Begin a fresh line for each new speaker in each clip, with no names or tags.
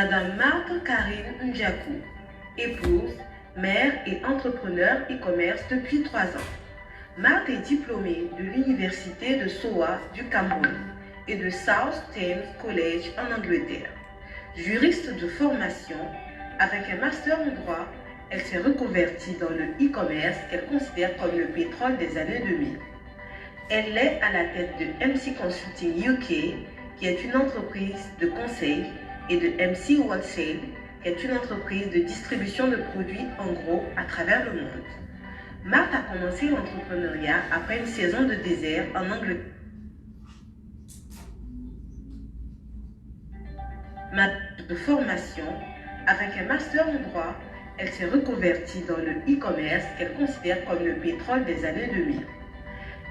Madame Marthe Karine Ndjaku, épouse, mère et entrepreneur e-commerce depuis 3 ans. Marthe est diplômée de l'Université de SOA du Cameroun et de South Thames College en Angleterre. Juriste de formation, avec un master en droit, elle s'est reconvertie dans le e-commerce qu'elle considère comme le pétrole des années 2000. Elle est à la tête de MC Consulting UK, qui est une entreprise de conseil, et de MC Wholesale, qui est une entreprise de distribution de produits en gros à travers le monde. Marthe a commencé l'entrepreneuriat après une saison de désert en Angleterre. De formation, avec un master en droit, elle s'est reconvertie dans le e-commerce qu'elle considère comme le pétrole des années 2000.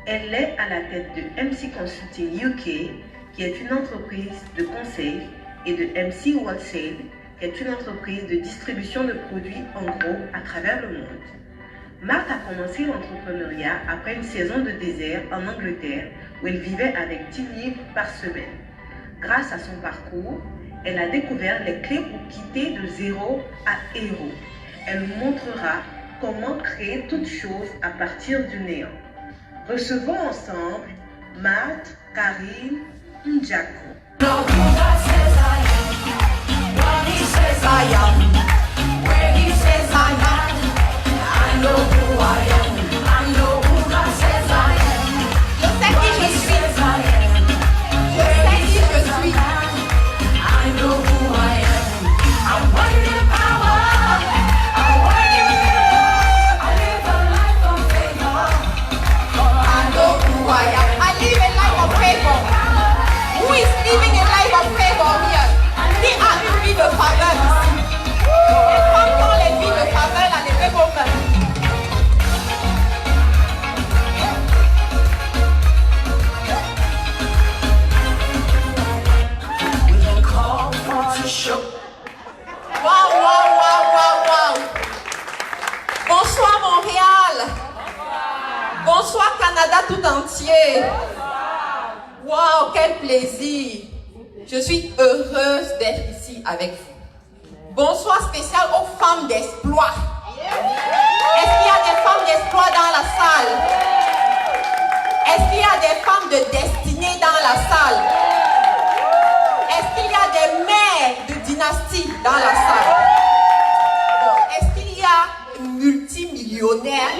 Elle est à la tête de MC Consulting UK, qui est une entreprise de conseil, et de MC Wholesale, qui est une entreprise de distribution de produits en gros à travers le monde. Marthe a commencé l'entrepreneuriat après une saison de désert en Angleterre où elle vivait avec 10 livres par semaine. Grâce à son parcours, elle a découvert les clés pour quitter de zéro à héros. Elle nous montrera comment créer toute chose à partir du néant. Recevons ensemble Marthe Karine Ndjaku.
Bonsoir Canada tout entier. Waouh, quel plaisir. Je suis heureuse d'être ici avec vous. Bonsoir spécial aux femmes d'exploit. Est-ce qu'il y a des femmes d'exploit dans la salle? Est-ce qu'il y a des femmes de destinée dans la salle? Est-ce qu'il y a des mères de dynastie dans la salle? Bon, est-ce qu'il y a multimillionnaires?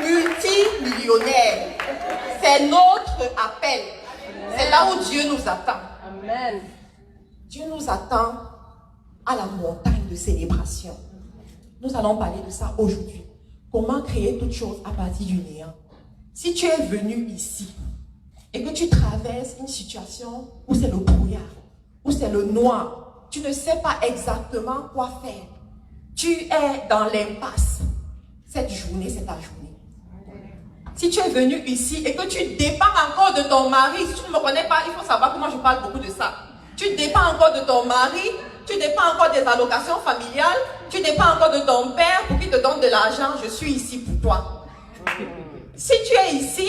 Multimillionnaire, c'est notre appel. C'est là où Dieu nous attend.
Amen.
Dieu nous attend à la montagne de célébration. Nous allons parler de ça aujourd'hui. Comment créer toute chose à partir du néant. Si tu es venu ici et que tu traverses une situation où c'est le brouillard, où c'est le noir, tu ne sais pas exactement quoi faire. Tu es dans l'impasse. Cette journée, c'est ta journée. Si tu es venu ici et que tu dépends encore de ton mari, si tu ne me connais pas, il faut savoir que moi je parle beaucoup de ça. Tu dépends encore de ton mari, tu dépends encore des allocations familiales, tu dépends encore de ton père pour qu'il te donne de l'argent, je suis ici pour toi. Si tu es ici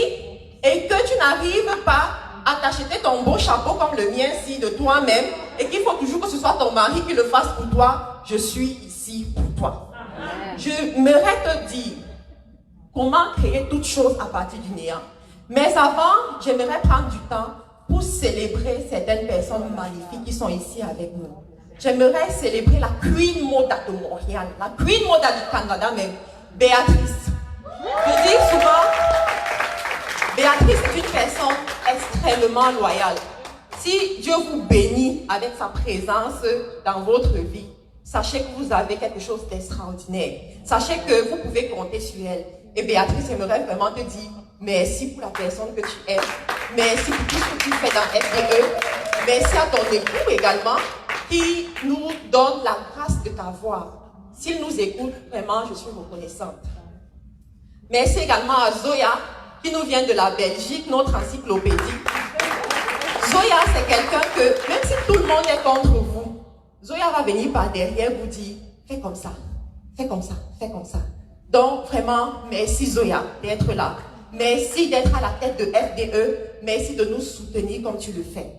et que tu n'arrives pas à t'acheter ton beau chapeau comme le mien, si de toi-même, et qu'il faut toujours que ce soit ton mari qui le fasse pour toi, je suis ici pour toi. J'aimerais te dire comment créer toute chose à partir du néant. Mais avant, j'aimerais prendre du temps pour célébrer certaines personnes magnifiques qui sont ici avec nous. J'aimerais célébrer la Queen Moda de Montréal, la Queen Moda du Canada même, Béatrice. Je dis souvent, Béatrice est une personne extrêmement loyale. Si Dieu vous bénit avec sa présence dans votre vie, sachez que vous avez quelque chose d'extraordinaire. Sachez que vous pouvez compter sur elle. Et Béatrice, j'aimerais vraiment te dire merci pour la personne que tu es. Merci pour tout ce que tu fais dans FDE. Merci à ton époux également qui nous donne la grâce de t'avoir. S'il nous écoute, vraiment, je suis reconnaissante. Merci également à Zoya qui nous vient de la Belgique, notre encyclopédie. Zoya, c'est quelqu'un que, même si tout le monde est contre vous, Zoya va venir par derrière vous dire, fais comme ça, fais comme ça, fais comme ça. Donc, vraiment, merci Zoya d'être là. Merci d'être à la tête de FDE. Merci de nous soutenir comme tu le fais.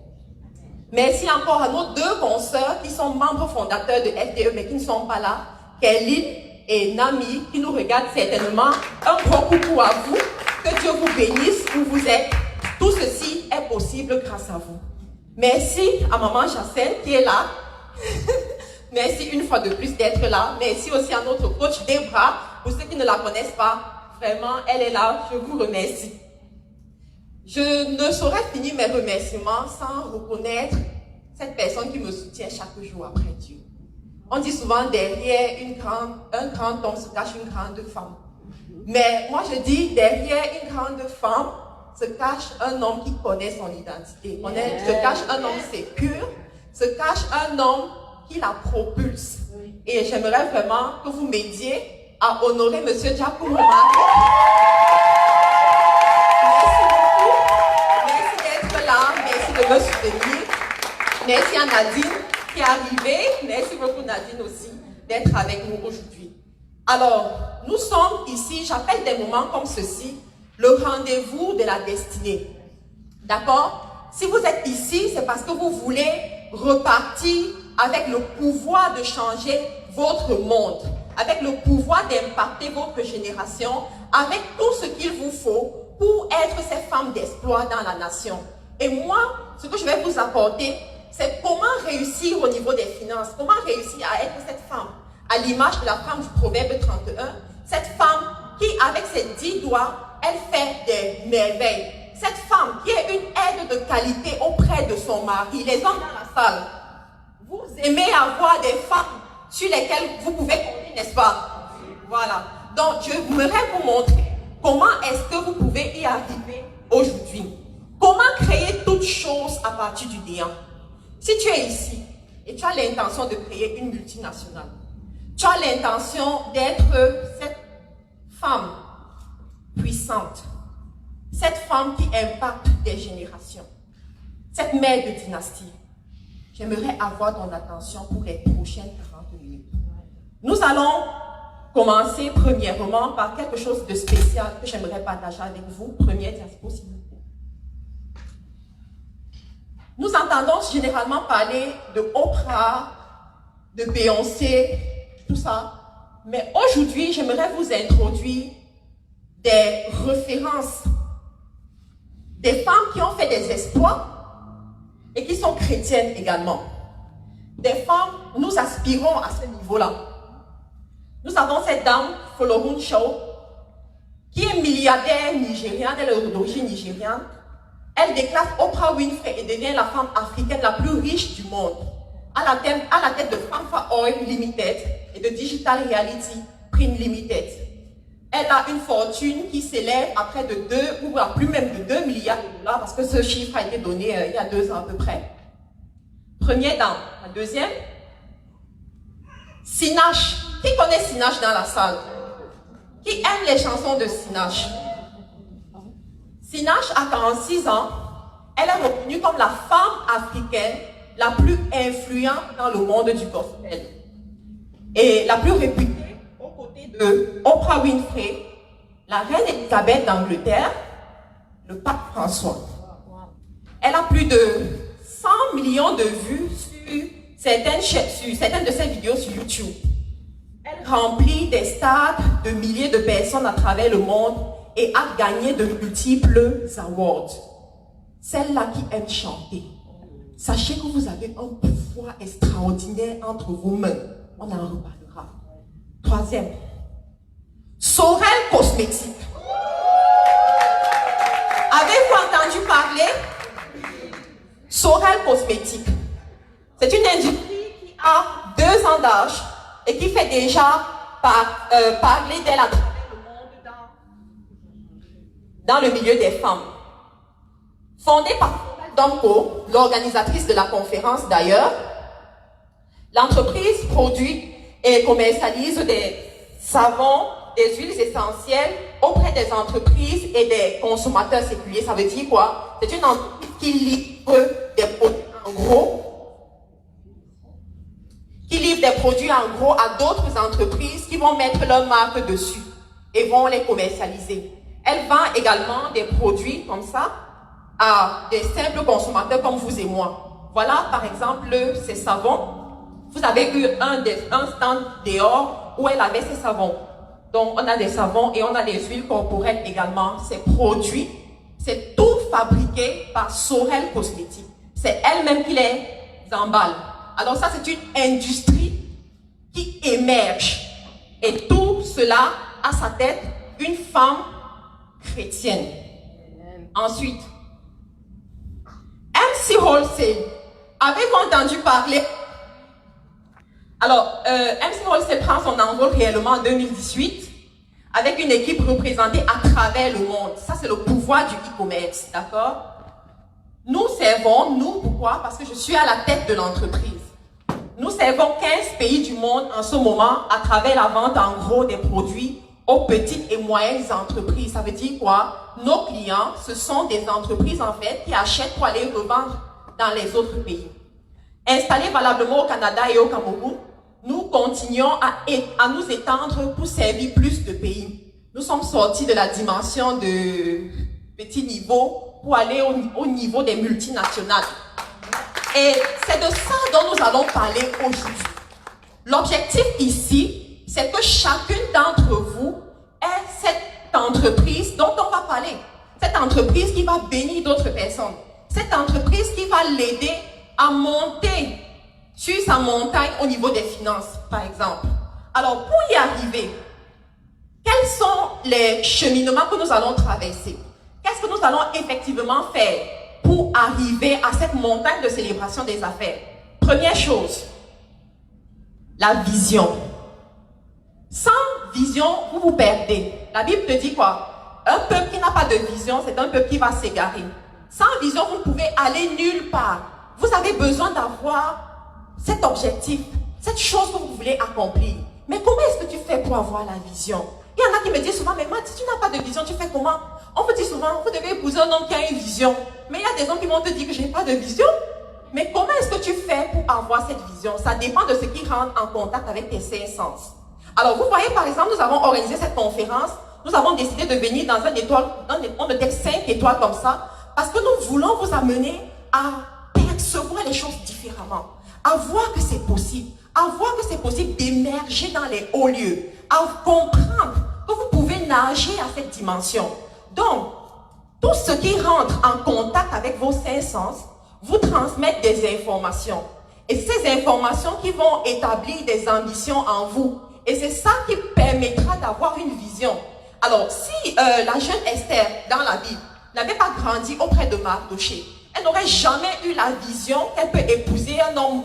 Merci encore à nos deux consoeurs qui sont membres fondateurs de FDE mais qui ne sont pas là, Kelly et Nami, qui nous regardent certainement. Un gros coucou à vous, que Dieu vous bénisse où vous êtes. Tout ceci est possible grâce à vous. Merci à maman Jacelle qui est là. Merci une fois de plus d'être là. Merci aussi à notre coach Debra. Pour ceux qui ne la connaissent pas, vraiment, elle est là. Je vous remercie. Je ne saurais finir mes remerciements sans reconnaître cette personne qui me soutient chaque jour après Dieu. On dit souvent derrière un grand homme se cache une grande femme. Mais moi je dis derrière une grande femme se cache un homme qui connaît son identité. Se cache un homme sécure, se cache un homme qui la propulse. Et j'aimerais vraiment que vous m'aidiez à honorer M. Jacob Romari. Merci de me soutenir. Merci à Nadine qui est arrivée. Merci beaucoup Nadine aussi d'être avec nous aujourd'hui. Alors, nous sommes ici, j'appelle des moments comme ceci, le rendez-vous de la destinée. D'accord? Si vous êtes ici, c'est parce que vous voulez repartir avec le pouvoir de changer votre monde, avec le pouvoir d'impacter votre génération, avec tout ce qu'il vous faut pour être ces femmes d'espoir dans la nation. Et moi, ce que je vais vous apporter, c'est comment réussir au niveau des finances, comment réussir à être cette femme, à l'image de la femme du Proverbe 31, cette femme qui, avec ses 10 doigts, elle fait des merveilles. Cette femme qui est une aide de qualité auprès de son mari. Les hommes dans la salle, vous aimez avoir des femmes sur lesquelles vous pouvez compter, n'est-ce pas? Voilà. Donc, je voudrais vous montrer comment est-ce que vous pouvez y arriver aujourd'hui. Comment créer toute chose à partir du néant? Si tu es ici et tu as l'intention de créer une multinationale, tu as l'intention d'être cette femme puissante, cette femme qui impacte des générations, cette mère de dynastie, j'aimerais avoir ton attention pour les prochaines 40 minutes. Nous allons commencer premièrement par quelque chose de spécial que j'aimerais partager avec vous. Première diapo, s'il vous plaît. Nous entendons généralement parler de Oprah, de Beyoncé, tout ça. Mais aujourd'hui, j'aimerais vous introduire des références, des femmes qui ont fait des exploits et qui sont chrétiennes également. Des femmes, nous aspirons à ce niveau-là. Nous avons cette dame, Folorun Shaw, qui est milliardaire nigériane, elle est d'origine nigériane. Elle déclasse Oprah Winfrey et devient la femme africaine la plus riche du monde, à la tête de Fanfa Oil Limited et de Digital Reality Print Limited. Elle a une fortune qui s'élève à près de 2 ou à plus même de 2 milliards de dollars parce que ce chiffre a été donné il y a 2 ans à peu près. Première dame. La deuxième, Sinach. Qui connaît Sinach dans la salle? Qui aime les chansons de Sinach? Sinach a 46 ans. Elle est reconnue comme la femme africaine la plus influente dans le monde du gospel. Et la plus réputée aux côtés de Oprah Winfrey, la reine Elisabeth d'Angleterre, le pape François. Elle a plus de 100 millions de vues sur certaines de ses vidéos sur YouTube. Elle remplit des stades de milliers de personnes à travers le monde et a gagné de multiples awards. Celle-là qui aime chanter, sachez que vous avez un pouvoir extraordinaire entre vos mains. On en reparlera. Troisième, Sorel Cosmétique. Avez-vous entendu parler? Sorel Cosmétique. C'est une industrie qui a 2 ans d'âge et qui fait déjà parler d'elle à travers le monde dans le milieu des femmes. Fondée par Domco, l'organisatrice de la conférence d'ailleurs, l'entreprise produit et commercialise des savons, des huiles essentielles auprès des entreprises et des consommateurs séculiers. Ça veut dire quoi? C'est une entreprise qui livre des produits en gros, à d'autres entreprises qui vont mettre leur marque dessus et vont les commercialiser. Elle vend également des produits comme ça à des simples consommateurs comme vous et moi. voilà par exemple ces savons. Vous avez eu un stand dehors où elle avait ses savons. Donc on a des savons et on a des huiles corporelles également. Ces produits, c'est tout fabriqué par Sorel Cosmétiques. C'est elle-même qui les emballe. Alors ça, c'est une industrie qui émerge. Et tout cela à sa tête, une femme chrétienne. Ensuite, MC Holsey. Avez-vous entendu parler? Alors, MC Holsey prend son envol réellement en 2018 avec une équipe représentée à travers le monde. Ça, c'est le pouvoir du e-commerce, d'accord? Nous servons, nous, pourquoi? Parce que je suis à la tête de l'entreprise. Nous servons 15 pays du monde en ce moment à travers la vente en gros des produits aux petites et moyennes entreprises. Ça veut dire quoi? Nos clients, ce sont des entreprises en fait qui achètent pour aller revendre dans les autres pays. Installés valablement au Canada et au Cameroun, nous continuons à nous étendre pour servir plus de pays. Nous sommes sortis de la dimension de petit niveau pour aller au niveau des multinationales. Et c'est de ça dont nous allons parler aujourd'hui. L'objectif ici, c'est que chacune d'entre vous ait cette entreprise dont on va parler. Cette entreprise qui va bénir d'autres personnes. Cette entreprise qui va l'aider à monter sur sa montagne au niveau des finances, par exemple. Alors, pour y arriver, quels sont les cheminements que nous allons traverser? Qu'est-ce que nous allons effectivement faire pour arriver à cette montagne de célébration des affaires? Première chose, la vision. Sans vision, vous vous perdez. La Bible te dit quoi? Un peuple qui n'a pas de vision, c'est un peuple qui va s'égarer. Sans vision, vous ne pouvez aller nulle part. Vous avez besoin d'avoir cet objectif, cette chose que vous voulez accomplir. Mais comment est-ce que tu fais pour avoir la vision? Il y en a qui me disent souvent, mais Matt, si tu n'as pas de vision, tu fais comment? On me dit souvent, vous devez épouser un homme qui a une vision. Mais il y a des hommes qui vont te dire que je n'ai pas de vision. Mais comment est-ce que tu fais pour avoir cette vision? Ça dépend de ce qui rentre en contact avec tes cinq sens. Alors, vous voyez, par exemple, nous avons organisé cette conférence. Nous avons décidé de venir dans un hôtel 5 étoiles comme ça, parce que nous voulons vous amener à percevoir les choses différemment, à voir que c'est possible, à voir que c'est possible d'émerger dans les hauts lieux, à comprendre que vous pouvez nager à cette dimension. Donc, tout ce qui rentre en contact avec vos cinq sens vous transmettent des informations. Et ces informations qui vont établir des ambitions en vous. Et c'est ça qui permettra d'avoir une vision. Alors, si la jeune Esther, dans la Bible, n'avait pas grandi auprès de Mardoché, elle n'aurait jamais eu la vision qu'elle peut épouser un homme,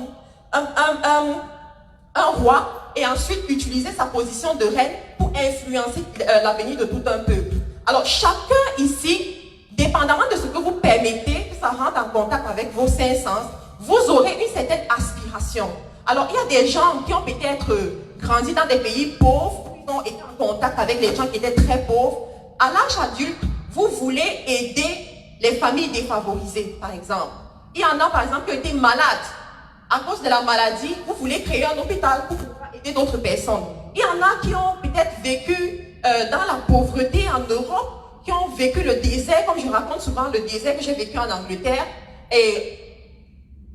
un roi, et ensuite utiliser sa position de reine pour influencer l'avenir de tout un peuple. Alors, chacun ici, dépendamment de ce que vous permettez, que ça rentre en contact avec vos cinq sens, vous aurez une certaine aspiration. Alors, il y a des gens qui ont peut-être grandi dans des pays pauvres, qui ont été en contact avec les gens qui étaient très pauvres. À l'âge adulte, vous voulez aider les familles défavorisées, par exemple. Il y en a, par exemple, qui ont été malades. À cause de la maladie, vous voulez créer un hôpital pour pouvoir aider d'autres personnes. Il y en a qui ont peut-être vécu dans la pauvreté en Europe, qui ont vécu le désert, comme je raconte souvent le désert que j'ai vécu en Angleterre. Et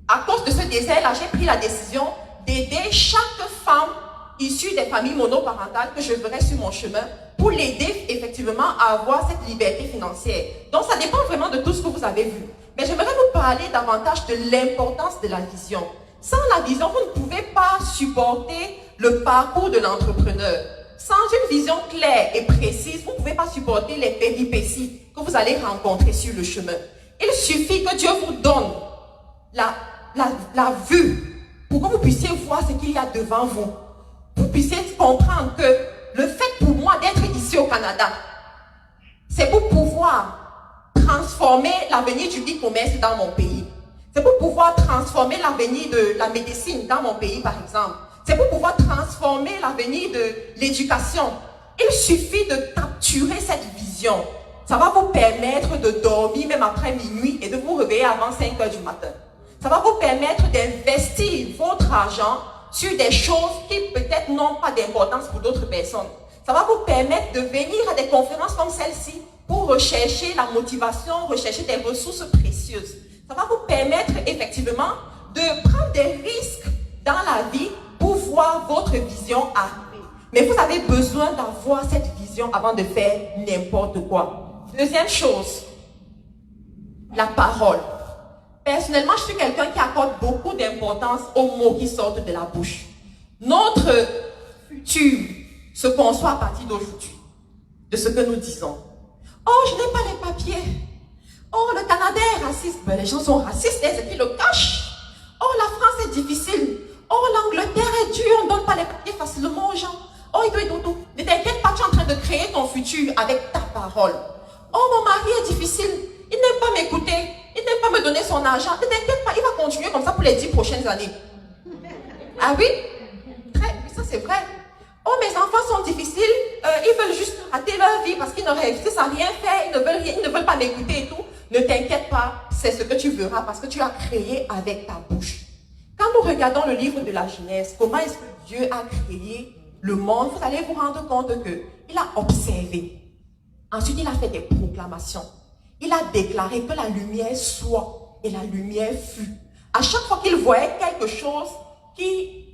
à cause de ce désert-là, j'ai pris la décision d'aider chaque femme issue des familles monoparentales que je verrai sur mon chemin pour l'aider effectivement à avoir cette liberté financière. Donc ça dépend vraiment de tout ce que vous avez vu. Mais j'aimerais vous parler davantage de l'importance de la vision. Sans la vision, vous ne pouvez pas supporter le parcours de l'entrepreneur. Sans une vision claire et précise, vous ne pouvez pas supporter les péripéties que vous allez rencontrer sur le chemin. Il suffit que Dieu vous donne la vue pour que vous puissiez voir ce qu'il y a devant vous. Vous puissiez comprendre que le fait pour moi d'être ici au Canada, c'est pour pouvoir transformer l'avenir du e-commerce dans mon pays. C'est pour pouvoir transformer l'avenir de la médecine dans mon pays, par exemple. C'est pour pouvoir transformer l'avenir de l'éducation. Il suffit de capturer cette vision. Ça va vous permettre de dormir même après minuit et de vous réveiller avant 5 heures du matin. Ça va vous permettre d'investir votre argent sur des choses qui peut-être n'ont pas d'importance pour d'autres personnes. Ça va vous permettre de venir à des conférences comme celle-ci pour rechercher la motivation, rechercher des ressources précieuses. Ça va vous permettre effectivement de prendre des risques dans la vie pour voir votre vision arriver. Mais vous avez besoin d'avoir cette vision avant de faire n'importe quoi. Deuxième chose, la parole. Personnellement, je suis quelqu'un qui accorde beaucoup d'importance aux mots qui sortent de la bouche. Notre futur se conçoit à partir d'aujourd'hui, de ce que nous disons. Oh, je n'ai pas les papiers. Oh, le Canada est raciste. Ben, les gens sont racistes, c'est ce qui le cachent. Oh, la France est difficile. Oh, l'Angleterre est dure, on ne donne pas les papiers facilement aux gens. Oh, tout. Ne t'inquiète pas, tu es en train de créer ton futur avec ta parole. Oh, mon mari est difficile. Il n'aime pas m'écouter. Il n'aime pas me donner son argent. Ne t'inquiète pas, il va continuer comme ça pour les 10 prochaines années. Ah oui? Ça c'est vrai. Oh, mes enfants sont difficiles. Ils veulent juste rater leur vie parce qu'ils ne réussissent à rien faire. Ils ne veulent pas m'écouter et tout. Ne t'inquiète pas, c'est ce que tu verras parce que tu as créé avec ta bouche. Quand nous regardons le livre de la Genèse, comment est-ce que Dieu a créé le monde, vous allez vous rendre compte qu'il a observé. Ensuite, il a fait des proclamations. Il a déclaré que la lumière soit et la lumière fut. À chaque fois qu'il voyait quelque chose qu'il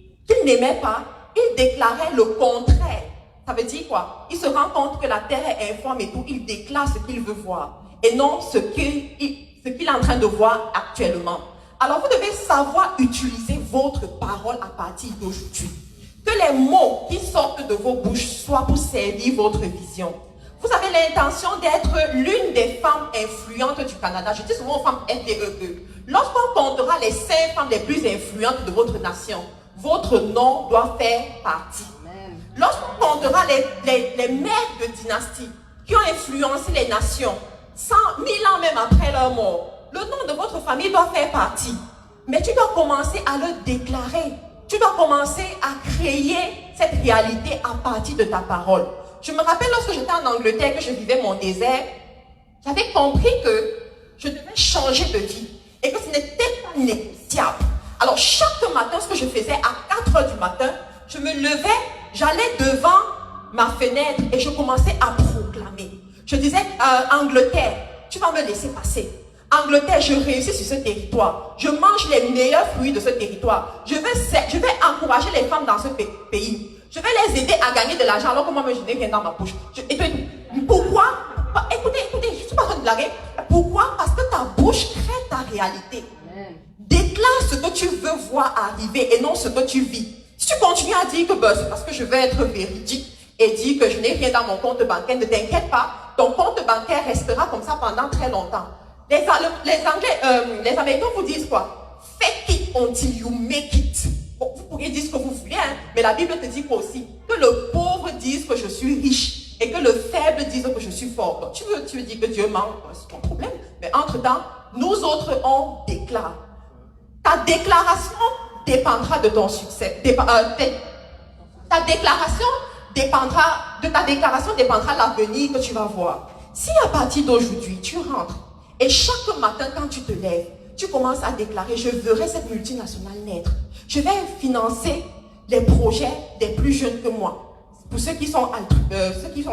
n'aimait pas, il déclarait le contraire. Ça veut dire quoi? Il se rend compte que la terre est informe et tout, il déclare ce qu'il veut voir et non ce qu'il est en train de voir actuellement. Alors vous devez savoir utiliser votre parole à partir d'aujourd'hui. Que les mots qui sortent de vos bouches soient pour servir votre vision. Vous avez l'intention d'être l'une des femmes influentes du Canada. Je dis souvent aux femmes FDEE. Lorsqu'on comptera les 5 femmes les plus influentes de votre nation, votre nom doit faire partie. Lorsqu'on comptera les mères de dynastie qui ont influencé les nations, 100 000 ans même après leur mort, le nom de votre famille doit faire partie. Mais tu dois commencer à le déclarer. Tu dois commencer à créer cette réalité à partir de ta parole. Je me rappelle lorsque j'étais en Angleterre, que je vivais mon désert, j'avais compris que je devais changer de vie et que ce n'était pas négociable. Alors chaque matin, ce que je faisais à 4 heures du matin, je me levais, j'allais devant ma fenêtre et je commençais à proclamer. Je disais, Angleterre, tu vas me laisser passer. Angleterre, je réussis sur ce territoire. Je mange les meilleurs fruits de ce territoire. Je vais encourager les femmes dans ce pays. Je vais les aider à gagner de l'argent alors que moi, je n'ai rien dans ma poche. Pourquoi? Écoutez, je ne suis pas en train de blaguer. Pourquoi? Parce que ta bouche crée ta réalité. Déclare ce que tu veux voir arriver et non ce que tu vis. Si tu continues à dire que c'est parce que je vais être véridique et dire que je n'ai rien dans mon compte bancaire, ne t'inquiète pas, ton compte bancaire restera comme ça pendant très longtemps. Les Américains vous disent quoi? Fake it until you make it. Bon, vous pourriez dire ce que vous voulez, hein, mais la Bible te dit quoi aussi? Que le pauvre dise que je suis riche et que le faible dise que je suis fort. Donc, tu veux dire que Dieu ment, c'est ton problème. Mais entre-temps, nous autres, on déclare. Ta déclaration dépendra de ton succès. De ta déclaration dépendra l'avenir que tu vas voir. Si à partir d'aujourd'hui, tu rentres et chaque matin quand tu te lèves, tu commences à déclarer, je verrai cette multinationale naître. Je vais financer les projets des plus jeunes que moi. Pour ceux qui sont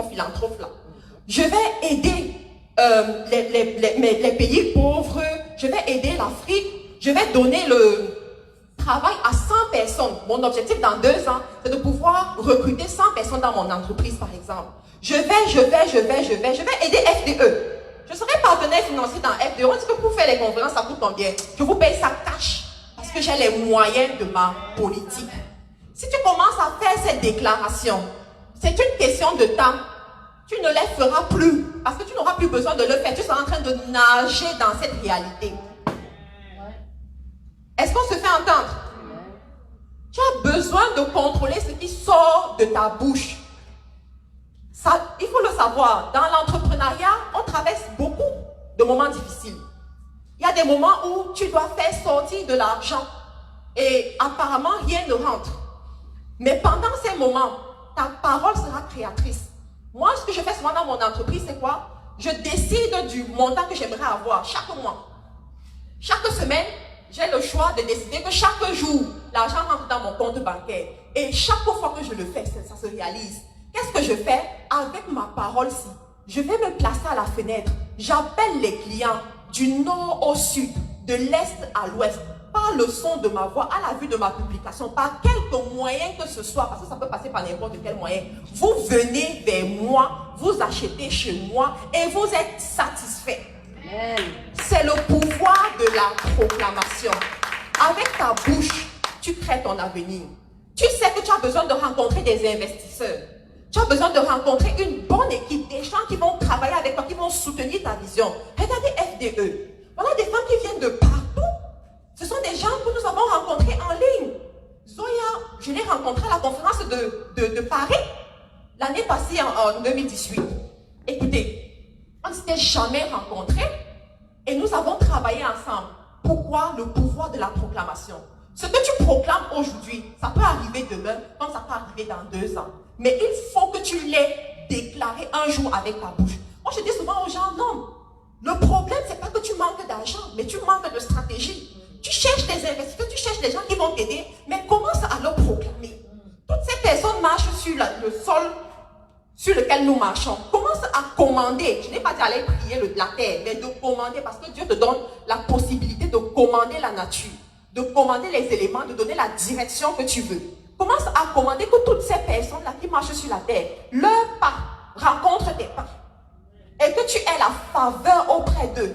philanthropes là. Je vais aider les pays pauvres. Je vais aider l'Afrique. Je vais donner le travail à 100 personnes. Mon objectif dans 2 ans, c'est de pouvoir recruter 100 personnes dans mon entreprise, par exemple. Je vais aider FDE. Je serai partenaire financier dans FDE. On dit que pour faire les conférences, ça coûte combien? Je vous paye ça cash parce que j'ai les moyens de ma politique. Si tu commences à faire cette déclaration, c'est une question de temps. Tu ne les feras plus parce que tu n'auras plus besoin de le faire. Tu seras en train de nager dans cette réalité. Est-ce qu'on se fait entendre? Tu as besoin de contrôler ce qui sort de ta bouche. Ça, il faut le savoir. Dans l'entrepreneuriat, on traverse beaucoup de moments difficiles. Il y a des moments où tu dois faire sortir de l'argent et apparemment rien ne rentre. Mais pendant ces moments, ta parole sera créatrice. Moi, ce que je fais souvent dans mon entreprise, c'est quoi? Je décide du montant que j'aimerais avoir chaque mois. Chaque semaine, j'ai le choix de décider que chaque jour, l'argent rentre dans mon compte bancaire. Et chaque fois que je le fais, ça se réalise. Qu'est-ce que je fais? Avec ma parole-ci, je vais me placer à la fenêtre. J'appelle les clients du nord au sud, de l'est à l'ouest, par le son de ma voix, à la vue de ma publication, par quelque moyen que ce soit, parce que ça peut passer par n'importe quel moyen, vous venez vers moi, vous achetez chez moi et vous êtes satisfait. C'est le pouvoir de la proclamation. Avec ta bouche, tu crées ton avenir. Tu sais que tu as besoin de rencontrer des investisseurs. Tu as besoin de rencontrer une bonne équipe, des gens qui vont travailler avec toi, qui vont soutenir ta vision. Regardez FDE. Voilà des femmes qui viennent de partout. Ce sont des gens que nous avons rencontrés en ligne. Zoya, je l'ai rencontrée à la conférence de Paris l'année passée en 2018. Écoutez, on ne s'était jamais rencontrés et nous avons travaillé ensemble. Pourquoi? Le pouvoir de la proclamation. Ce que tu proclames aujourd'hui, ça peut arriver demain, comme ça peut arriver dans 2 ans. Mais il faut que tu l'aies déclaré un jour avec ta bouche. Moi, je dis souvent aux gens, non. Le problème, c'est pas que tu manques d'argent, mais tu manques de stratégie. Tu cherches des investisseurs, tu cherches des gens qui vont t'aider, mais commence à le proclamer. Toutes ces personnes marchent sur le sol sur lequel nous marchons. Commence à commander. Je n'ai pas dit aller prier la terre, mais de commander, parce que Dieu te donne la possibilité de commander la nature, de commander les éléments, de donner la direction que tu veux. Commence à commander que toutes ces personnes-là qui marchent sur la terre, leurs pas rencontrent tes pas. Et que tu aies la faveur auprès d'eux.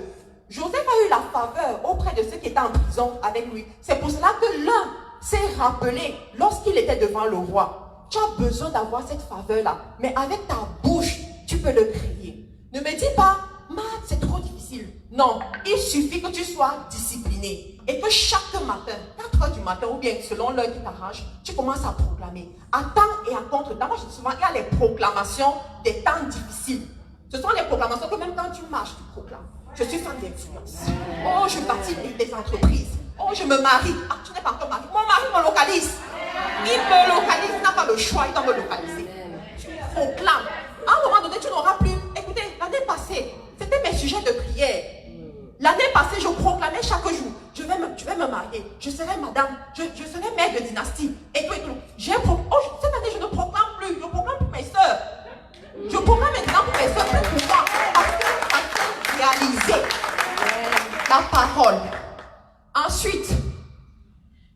Joseph a eu la faveur auprès de ceux qui étaient en prison avec lui. C'est pour cela que l'un s'est rappelé lorsqu'il était devant le roi. Tu as besoin d'avoir cette faveur-là. Mais avec ta bouche, tu peux le créer. Ne me dis pas, Matt, c'est trop difficile. Non, il suffit que tu sois discipliné. Et que chaque matin, 4 heures du matin, ou bien selon l'heure qui t'arrange, tu commences à proclamer. À temps et à contre-temps. Moi, je dis souvent, il y a les proclamations des temps difficiles. Ce sont les proclamations que même quand tu marches, tu proclames. Je suis femme d'influence. Oh, je bâtis des entreprises. Oh, je me marie. Ah, tu n'es pas encore marié. Mon mari me localise. Il me localise. Il n'a pas le choix, il doit me localiser. Tu proclames. À un moment donné, tu n'auras plus. Écoutez, l'année passée, c'était mes sujets de prière. L'année passée, je proclamais chaque jour. Je vais me marier. Je serai madame. Je serai mère de dynastie. Et tout, et tout. Cette année, je ne proclame plus. Je proclame pour mes soeurs. Je proclame maintenant pour mes soeurs. Pourquoi? Parce que réaliser la parole. Ensuite,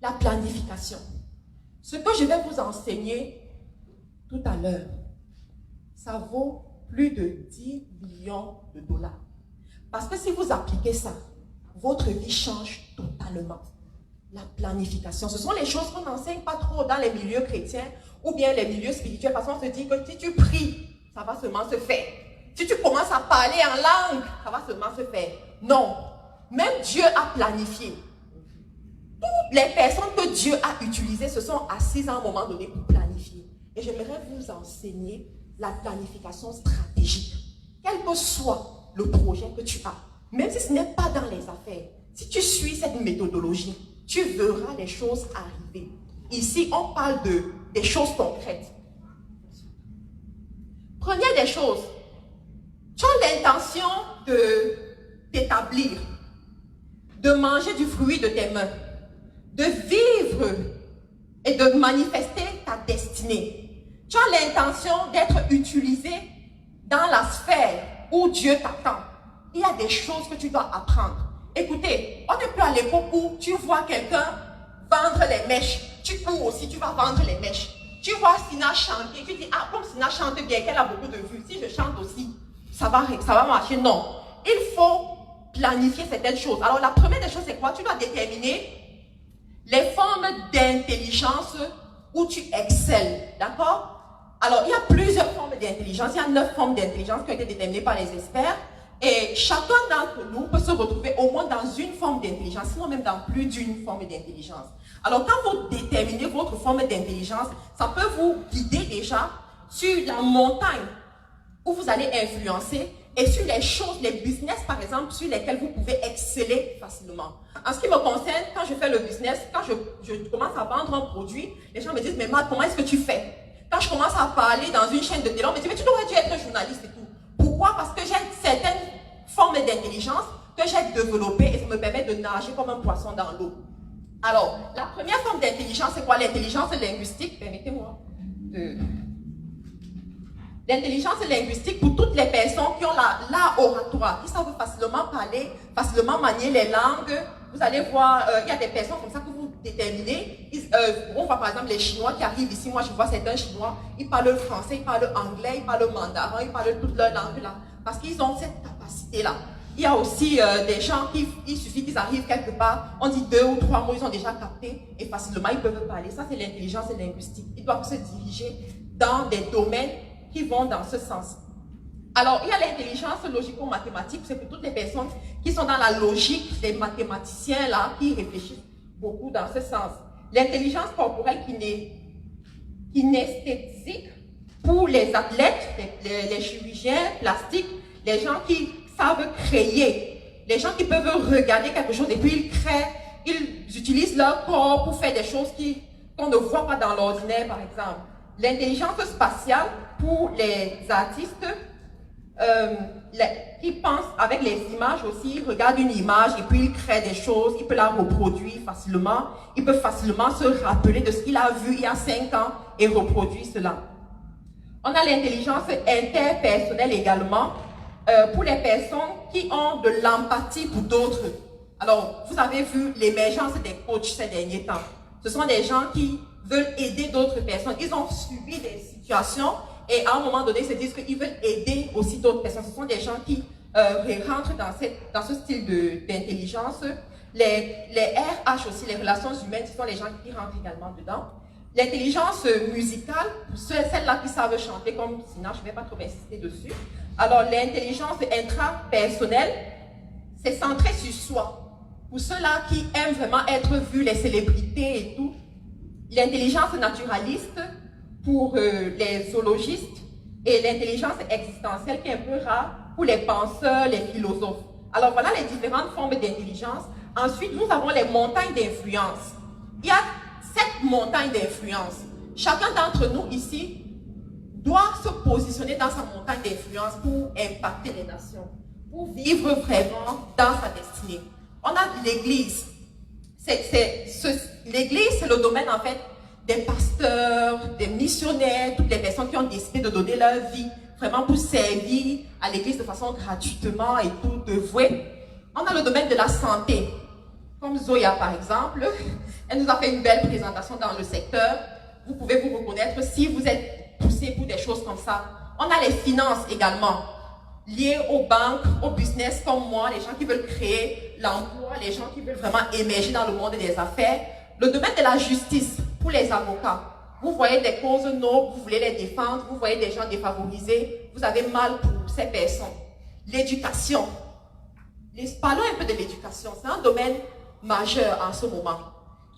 la planification. Ce que je vais vous enseigner tout à l'heure, ça vaut plus de 10 millions de dollars. Parce que si vous appliquez ça, votre vie change totalement. La planification, ce sont les choses qu'on n'enseigne pas trop dans les milieux chrétiens ou bien les milieux spirituels, parce qu'on se dit que si tu pries, ça va seulement se faire. Si tu commences à parler en langue, ça va seulement se faire. Non. Même Dieu a planifié. Toutes les personnes que Dieu a utilisées se sont assises à un moment donné pour planifier. Et j'aimerais vous enseigner la planification stratégique. Quel que soit le projet que tu as, même si ce n'est pas dans les affaires, si tu suis cette méthodologie, tu verras les choses arriver. Ici, on parle des choses concrètes. Première des choses, tu as l'intention de t'établir, de manger du fruit de tes mains, de vivre et de manifester ta destinée. Tu as l'intention d'être utilisé dans la sphère où Dieu t'attend. Il y a des choses que tu dois apprendre. Écoutez, on n'est plus à l'époque où tu vois quelqu'un vendre les mèches. Tu cours aussi, tu vas vendre les mèches. Tu vois Sina chanter, tu dis, ah, comme Sina chante bien, qu'elle a beaucoup de vues, si je chante aussi, ça va marcher. Non, il faut planifier certaines choses. Alors la première des choses, c'est quoi? Tu dois déterminer les formes d'intelligence où tu excelles, d'accord? Alors, il y a plusieurs formes d'intelligence. Il y a 9 formes d'intelligence qui ont été déterminées par les experts. Et chacun d'entre nous peut se retrouver au moins dans une forme d'intelligence, sinon même dans plus d'une forme d'intelligence. Alors, quand vous déterminez votre forme d'intelligence, ça peut vous guider déjà sur la montagne où vous allez influencer et sur les choses, les business par exemple, sur lesquels vous pouvez exceller facilement. En ce qui me concerne, quand je fais le business, quand je commence à vendre un produit, les gens me disent, mais Matt, comment est-ce que tu fais? Quand je commence à parler dans une chaîne de télé, on me dit, mais tu devrais dû être journaliste et tout. Pourquoi? Parce que j'ai certaines formes d'intelligence que j'ai développées et ça me permet de nager comme un poisson dans l'eau. Alors, la première forme d'intelligence, c'est quoi? L'intelligence linguistique. Permettez-moi. L'intelligence linguistique pour toutes les personnes qui ont l'art oratoire, qui savent facilement parler, facilement manier les langues vous allez voir, il y a des personnes comme ça que vous déterminez. On voit par exemple les Chinois qui arrivent ici. Moi, je vois certains Chinois, ils parlent français, ils parlent anglais, ils parlent mandarin, ils parlent toute leur langue là. Parce qu'ils ont cette capacité-là. Il y a aussi des gens qui, il suffit qu'ils arrivent quelque part, on dit 2 ou 3 mots, ils ont déjà capté et facilement ils peuvent parler. Ça, c'est l'intelligence linguistique. Ils doivent se diriger dans des domaines qui vont dans ce sens. Alors, il y a l'intelligence logico-mathématique, c'est pour toutes les personnes qui sont dans la logique, les mathématiciens là, qui réfléchissent beaucoup dans ce sens. L'intelligence corporelle kinesthésique pour les athlètes, les chirurgiens plastiques, les gens qui savent créer, les gens qui peuvent regarder quelque chose et puis ils créent, ils utilisent leur corps pour faire des choses qu'on ne voit pas dans l'ordinaire, par exemple. L'intelligence spatiale pour les artistes qui pensent avec les images aussi, ils regardent une image et puis ils créent des choses, ils peuvent la reproduire facilement, ils peuvent facilement se rappeler de ce qu'il a vu il y a 5 ans et reproduire cela. On a l'intelligence interpersonnelle également pour les personnes qui ont de l'empathie pour d'autres. Alors, vous avez vu l'émergence des coachs ces derniers temps. Ce sont des gens qui veulent aider d'autres personnes. Ils ont subi des situations et à un moment donné, ils se disent qu'ils veulent aider aussi d'autres personnes. Ce sont des gens qui rentrent dans ce style d'intelligence. Les RH aussi, les relations humaines, ce sont les gens qui rentrent également dedans. L'intelligence musicale, celles-là qui savent chanter comme Sina, je ne vais pas trop insister dessus. Alors, l'intelligence intrapersonnelle, c'est centré sur soi. Pour ceux-là qui aiment vraiment être vus, les célébrités et tout. L'intelligence naturaliste pour les zoologistes et l'intelligence existentielle qui est un peu rare pour les penseurs, les philosophes. Alors, voilà les différentes formes d'intelligence. Ensuite, nous avons les montagnes d'influence. Il y a 7 montagnes d'influence. Chacun d'entre nous ici doit se positionner dans sa montagne d'influence pour impacter les nations, pour vivre vraiment dans sa destinée. On a l'Église. L'Église, c'est le domaine en fait des pasteurs, des missionnaires, toutes les personnes qui ont décidé de donner leur vie vraiment pour servir à l'Église de façon gratuitement et tout, dévouée. On a le domaine de la santé, comme Zoya par exemple. Elle nous a fait une belle présentation dans le secteur. Vous pouvez vous reconnaître si vous êtes poussé pour des choses comme ça. On a les finances également, liées aux banques, au business comme moi, les gens qui veulent créer l'emploi, les gens qui veulent vraiment émerger dans le monde des affaires. Le domaine de la justice pour les avocats. Vous voyez des causes nobles, vous voulez les défendre, vous voyez des gens défavorisés, vous avez mal pour ces personnes. L'éducation. Parlons un peu de l'éducation, c'est un domaine majeur en ce moment.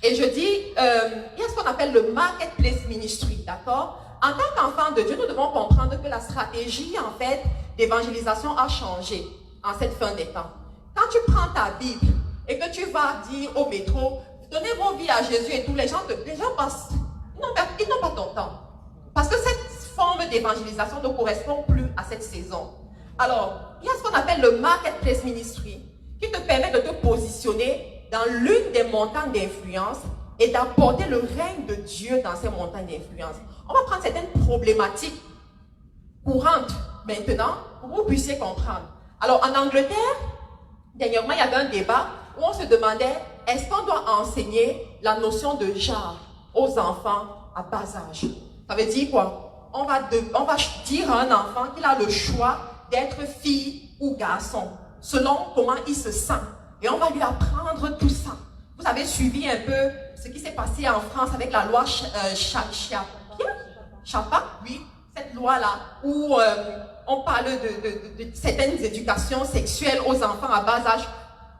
Et je dis, il y a ce qu'on appelle le marketplace ministry, d'accord? En tant qu'enfant de Dieu, nous devons comprendre que la stratégie, en fait, d'évangélisation a changé en cette fin des temps. Quand tu prends ta Bible et que tu vas dire au métro, donnez vos vies à Jésus et tous les gens passent, ils n'ont pas ton temps. Parce que cette forme d'évangélisation ne correspond plus à cette saison. Alors, il y a ce qu'on appelle le marketplace ministry qui te permet de te positionner dans l'une des montagnes d'influence et d'apporter le règne de Dieu dans ces montagnes d'influence. On va prendre certaines problématiques courantes maintenant pour que vous puissiez comprendre. Alors, en Angleterre, dernièrement, il y avait un débat où on se demandait est-ce qu'on doit enseigner la notion de genre aux enfants à bas âge? Ça veut dire quoi? On va dire à un enfant qu'il a le choix d'être fille ou garçon, selon comment il se sent. Et on va lui apprendre tout ça. Vous avez suivi un peu ce qui s'est passé en France avec la loi Chapa, oui, cette loi-là, où on parle de certaines éducations sexuelles aux enfants à bas âge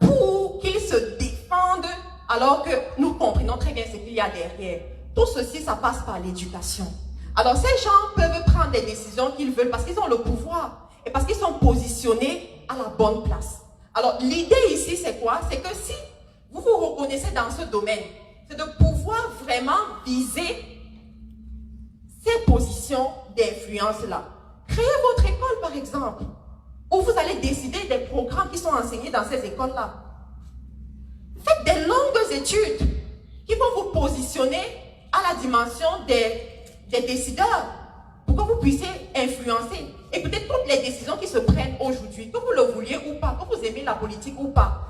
pour qu'ils se défendent, alors que nous comprenons très bien ce qu'il y a derrière. Tout ceci, ça passe par l'éducation. Alors, ces gens peuvent prendre des décisions qu'ils veulent parce qu'ils ont le pouvoir et parce qu'ils sont positionnés à la bonne place. Alors, l'idée ici, c'est quoi? C'est que si vous vous reconnaissez dans ce domaine, c'est de pouvoir vraiment viser ces positions d'influence-là. Créez votre école, par exemple, où vous allez décider des programmes qui sont enseignés dans ces écoles-là. Faites des longues études qui vont vous positionner à la dimension des décideurs pour que vous puissiez influencer. Et peut-être toutes les décisions qui se prennent aujourd'hui, que vous le vouliez ou pas, que vous aimez la politique ou pas,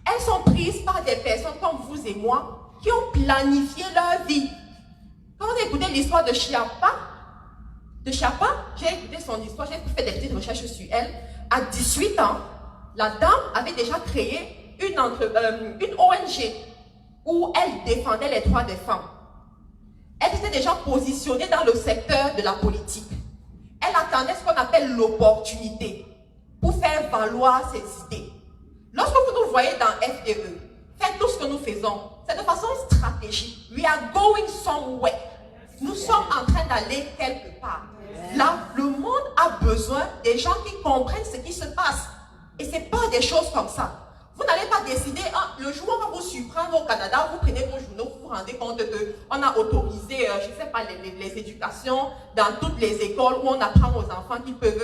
Elles sont prises par des personnes comme vous et moi qui ont planifié leur vie. Quand on a écouté l'histoire de Chiappa, j'ai écouté son histoire, j'ai fait des petites recherches sur elle. À 18 ans, la dame avait déjà créé une ONG où elle défendait les droits des femmes. Elle était déjà positionnée dans le secteur de la politique. Elle attendait ce qu'on appelle l'opportunité pour faire valoir ses idées. Lorsque vous nous voyez dans FDE, faites tout ce que nous faisons, c'est de façon stratégique. We are going somewhere. Nous sommes en train d'aller quelque part. Là, le monde a besoin des gens qui comprennent ce qui se passe. Et ce n'est pas des choses comme ça. Vous n'allez pas décider, le jour où on va vous surprendre au Canada, vous prenez vos journaux, vous vous rendez compte qu'on a autorisé, je ne sais pas, les éducations dans toutes les écoles où on apprend aux enfants qu'ils peuvent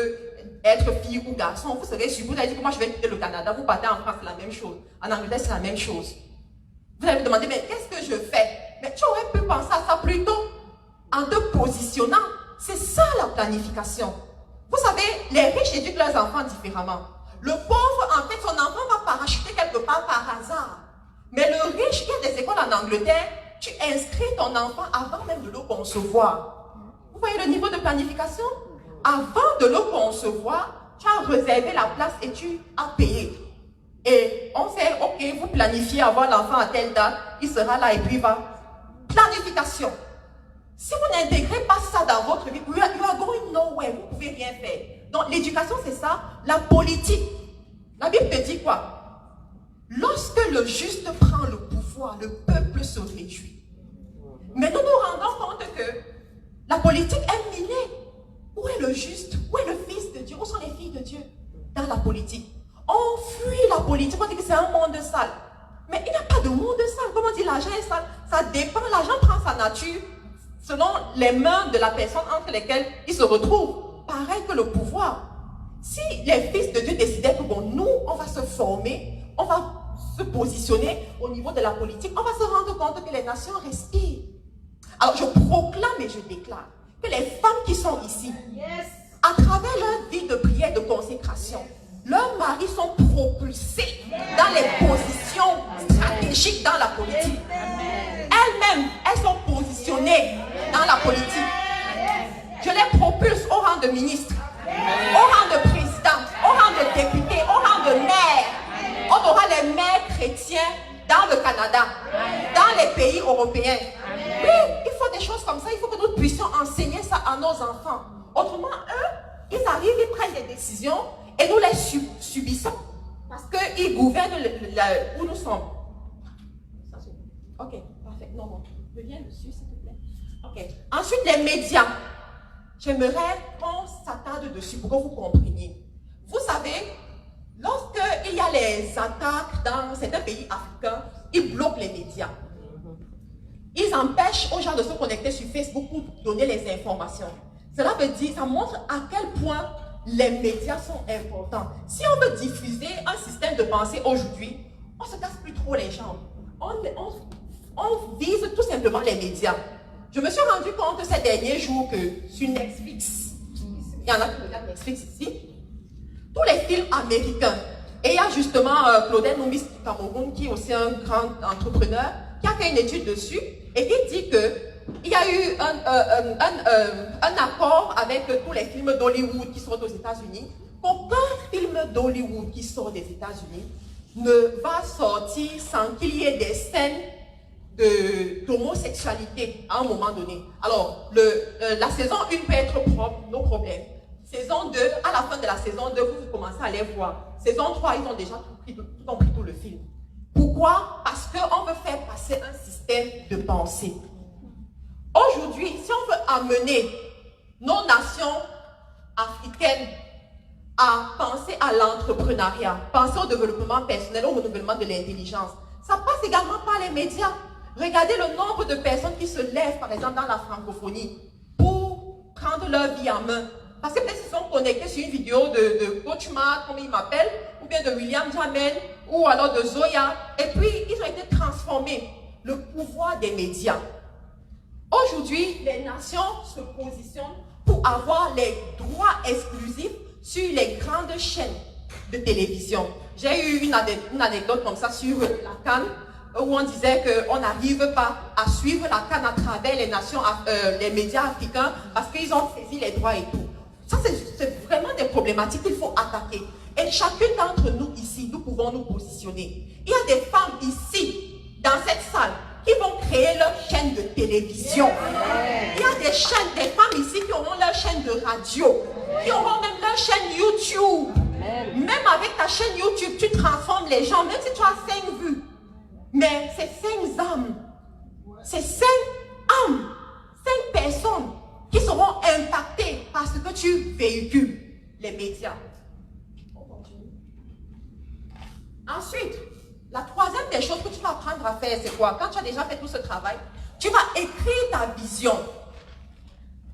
être filles ou garçons. Vous serez surpris, vous allez dire que moi je vais quitter le Canada, vous partez en France, c'est la même chose. En Angleterre, c'est la même chose. Vous allez me demander, mais qu'est-ce que je fais? Mais tu aurais pu penser à ça plus tôt, en te positionnant. C'est ça la planification. Vous savez, les riches éduquent leurs enfants différemment. Le pauvre, en fait, son enfant va parachuter quelque part par hasard. Mais le riche, il y a des écoles en Angleterre, tu inscris ton enfant avant même de le concevoir. Vous voyez le niveau de planification? Avant de le concevoir, tu as réservé la place et tu as payé. Et on sait, ok, vous planifiez avoir l'enfant à telle date, il sera là et puis il va. Planification. Si vous n'intégrez pas ça dans votre vie, you are going nowhere, vous ne pouvez rien faire. Donc l'éducation c'est ça, la politique. La Bible te dit quoi? Lorsque le juste prend le pouvoir, le peuple se réjouit. Mais nous nous rendons compte que la politique est minée. Où est le juste? Où est le fils de Dieu? Où sont les filles de Dieu? Dans la politique. On fuit la politique, on dit que c'est un monde sale. Mais il n'y a pas de monde sale. Comment on dit l'argent est sale? Ça dépend, l'argent prend sa nature selon les mains de la personne entre lesquelles il se retrouve. Pareil que le pouvoir. Si les fils de Dieu décidaient que bon, nous, on va se former, on va se positionner au niveau de la politique, on va se rendre compte que les nations respirent. Alors je proclame et je déclare que les femmes qui sont ici, à travers leur vie de prière, de consécration, leurs maris sont propulsés dans les positions stratégiques dans la politique. Elles-mêmes, elles sont positionnées dans la politique. Je les propulse au rang de ministre, au rang de président, au rang de député, au rang de maire. On aura les maires chrétiens dans le Canada, dans les pays européens. Oui, il faut des choses comme ça. Il faut que nous puissions enseigner ça à nos enfants. Autrement, eux, ils arrivent, ils prennent des décisions et nous les subissons parce qu'ils gouvernent où nous sommes. Ok, parfait. Non, reviens dessus, s'il te plaît. Ok. Ensuite, les médias. J'aimerais qu'on s'attarde dessus pour que vous compreniez. Vous savez, lorsqu'il y a les attaques dans certains pays africains, ils bloquent les médias. Ils empêchent aux gens de se connecter sur Facebook pour donner les informations. Cela veut dire, ça montre à quel point les médias sont importants. Si on veut diffuser un système de pensée aujourd'hui, on ne se casse plus trop les jambes. On vise tout simplement les médias. Je me suis rendu compte ces derniers jours que sur Netflix, il y en a qui regardent Netflix ici, tous les films américains, et il y a justement Claudel Noumis du Cameroun, qui est aussi un grand entrepreneur, qui a fait une étude dessus, et qui dit qu'il y a eu un accord avec tous les films d'Hollywood qui sortent aux États-Unis, qu'aucun film d'Hollywood qui sort des États-Unis ne va sortir sans qu'il y ait des scènes d'homosexualité à un moment donné. Alors, la saison 1 peut être propre, nos problèmes. Saison 2, à la fin de la saison 2, vous commencez à les voir. Saison 3, ils ont déjà compris tout le film. Pourquoi? Parce qu'on veut faire passer un système de pensée. Aujourd'hui, si on veut amener nos nations africaines à penser à l'entrepreneuriat, penser au développement personnel, au renouvellement de l'intelligence, ça passe également par les médias. Regardez le nombre de personnes qui se lèvent, par exemple, dans la francophonie, pour prendre leur vie en main. Parce que peut-être ils sont connectés sur une vidéo de Coach Mark, comme il m'appelle, ou bien de William Jamel, ou alors de Zoya, et puis ils ont été transformés. Le pouvoir des médias. Aujourd'hui, les nations se positionnent pour avoir les droits exclusifs sur les grandes chaînes de télévision. J'ai eu une anecdote comme ça sur la CAN, où on disait qu'on n'arrive pas à suivre la CAN à travers les nations, les médias africains, parce qu'ils ont saisi les droits et tout. Ça, c'est vraiment des problématiques qu'il faut attaquer. Et chacune d'entre nous ici, nous pouvons nous positionner. Il y a des femmes ici, dans cette salle, qui vont créer leur chaîne de télévision. Il y a des chaînes, des femmes ici qui auront leur chaîne de radio, qui auront même leur chaîne YouTube. Même avec ta chaîne YouTube, tu transformes les gens, même si tu as 5 vues. Mais c'est 5 âmes. C'est 5 âmes, 5 personnes qui seront impactées par ce que tu véhicules, les médias. On continue. Ensuite, la troisième des choses que tu vas apprendre à faire, c'est quoi? Quand tu as déjà fait tout ce travail, tu vas écrire ta vision.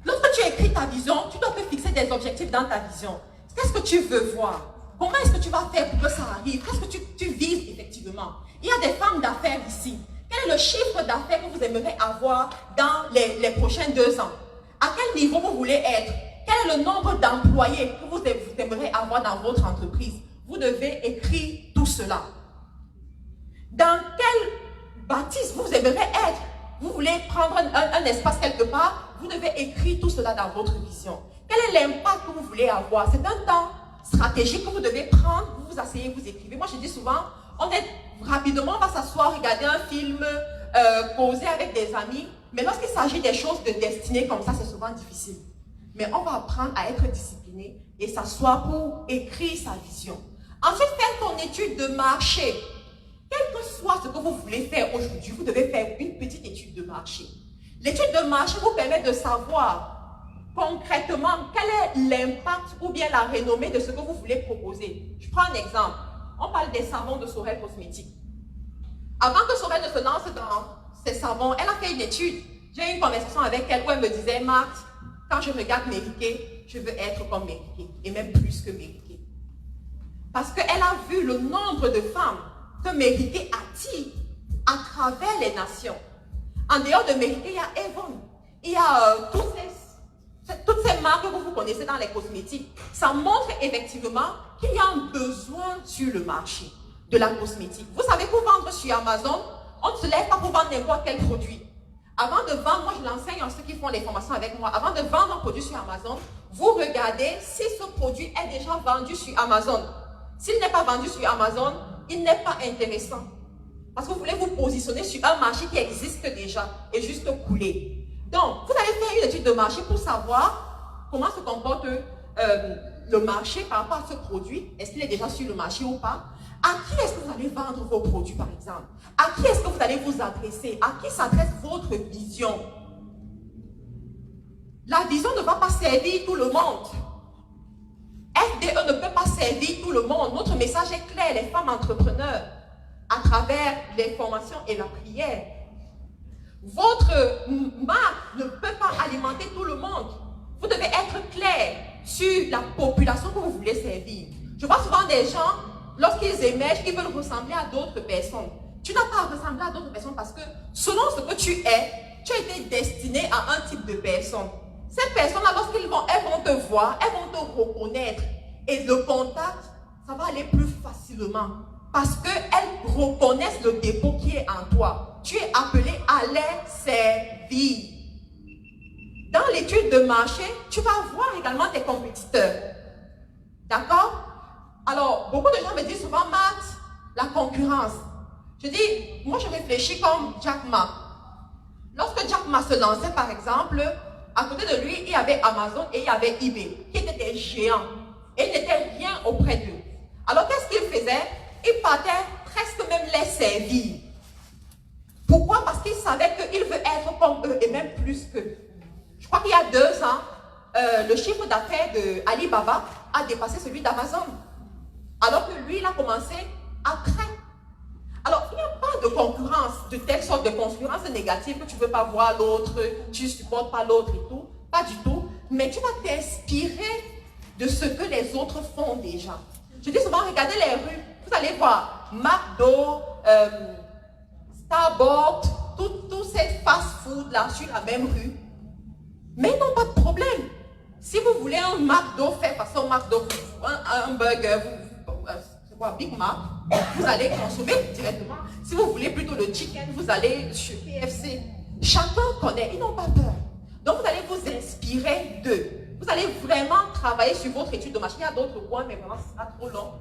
Lorsque tu écris ta vision, tu dois te fixer des objectifs dans ta vision. Qu'est-ce que tu veux voir? Comment est-ce que tu vas faire pour que ça arrive? Qu'est-ce que tu vises effectivement? Il y a des femmes d'affaires ici. Quel est le chiffre d'affaires que vous aimeriez avoir dans les prochains 2 ans? À quel niveau vous voulez être? Quel est le nombre d'employés que vous aimeriez avoir dans votre entreprise? Vous devez écrire tout cela. Dans quelle bâtisse vous aimeriez être? Vous voulez prendre un espace quelque part? Vous devez écrire tout cela dans votre vision. Quel est l'impact que vous voulez avoir? C'est un temps stratégique que vous devez prendre. Vous vous asseyez, vous écrivez. Moi, je dis souvent, rapidement, on va s'asseoir, regarder un film, causer avec des amis. Mais lorsqu'il s'agit des choses de destinée comme ça, c'est souvent difficile. Mais on va apprendre à être discipliné et s'asseoir pour écrire sa vision. Ensuite, faire ton étude de marché. Quel que soit ce que vous voulez faire aujourd'hui, vous devez faire une petite étude de marché. L'étude de marché vous permet de savoir concrètement quel est l'impact ou bien la renommée de ce que vous voulez proposer. Je prends un exemple. On parle des savons de Sorel Cosmétiques. Avant que Sorel ne se lance dans ses savons, elle a fait une étude. J'ai eu une conversation avec elle où elle me disait, Marthe, quand je regarde Mériké, je veux être comme Mériké, et même plus que Mériké. Parce qu'elle a vu le nombre de femmes que Mériké attire à travers les nations. En dehors de Mériké, il y a Avon, il y a toutes ces marques que vous connaissez dans les cosmétiques. Ça montre effectivement qu'il y a un besoin sur le marché de la cosmétique. Vous savez, pour vendre sur Amazon, on ne se lève pas pour vendre n'importe quel produit. Avant de vendre, moi je l'enseigne à ceux qui font les formations avec moi. Avant de vendre un produit sur Amazon, vous regardez si ce produit est déjà vendu sur Amazon. S'il n'est pas vendu sur Amazon, il n'est pas intéressant. Parce que vous voulez vous positionner sur un marché qui existe déjà et juste couler. Donc, vous allez faire une étude de marché pour savoir comment se comporte le marché par rapport à ce produit. Est-ce qu'il est déjà sur le marché ou pas? À qui est-ce que vous allez vendre vos produits, par exemple? À qui est-ce que vous allez vous adresser? À qui s'adresse votre vision? La vision ne va pas servir tout le monde. FDE ne peut pas servir tout le monde. Notre message est clair, les femmes entrepreneurs, à travers les formations et la prière. Votre marque ne peut pas alimenter tout le monde. Vous devez être clair sur la population que vous voulez servir. Je vois souvent des gens, lorsqu'ils émergent, ils veulent ressembler à d'autres personnes. Tu n'as pas à ressembler à d'autres personnes parce que selon ce que tu as été destiné à un type de personne. Ces personnes-là, lorsqu'elles vont te voir, elles vont te reconnaître. Et le contact, ça va aller plus facilement. Parce qu'elles reconnaissent le dépôt qui est en toi. Tu es appelé à les servir. Dans l'étude de marché, tu vas voir également tes compétiteurs. D'accord? Alors, beaucoup de gens me disent souvent, Marthe, la concurrence. Je dis, moi je réfléchis comme Jack Ma. Lorsque Jack Ma se lançait, par exemple, à côté de lui, il y avait Amazon et il y avait eBay, qui étaient des géants. Et il n'était rien auprès d'eux. Alors, qu'est-ce qu'il faisait? Il partait presque même les servir. Pourquoi? Parce qu'il savait qu'il veut être comme eux et même plus qu'eux. Je crois qu'il y a 2 ans, le chiffre d'affaires de Alibaba a dépassé celui d'Amazon. Alors que lui, il a commencé après. Alors, il n'y a pas de concurrence, de telle sorte de concurrence négative que tu ne veux pas voir l'autre, tu ne supportes pas l'autre et tout. Pas du tout. Mais tu vas t'inspirer de ce que les autres font déjà. Je dis souvent, regardez les rues. Vous allez voir McDo, Starbucks, tous ces fast-food là sur la même rue. Mais ils n'ont pas de problème. Si vous voulez un McDo fait façon McDo, un burger, c'est quoi, Big Mac, vous allez consommer directement. Si vous voulez plutôt le chicken, vous allez chez KFC. Chacun connaît, ils n'ont pas peur. Donc vous allez vous inspirer d'eux. Vous allez vraiment travailler sur votre étude de marché. Il y a d'autres points, mais vraiment ce sera trop long.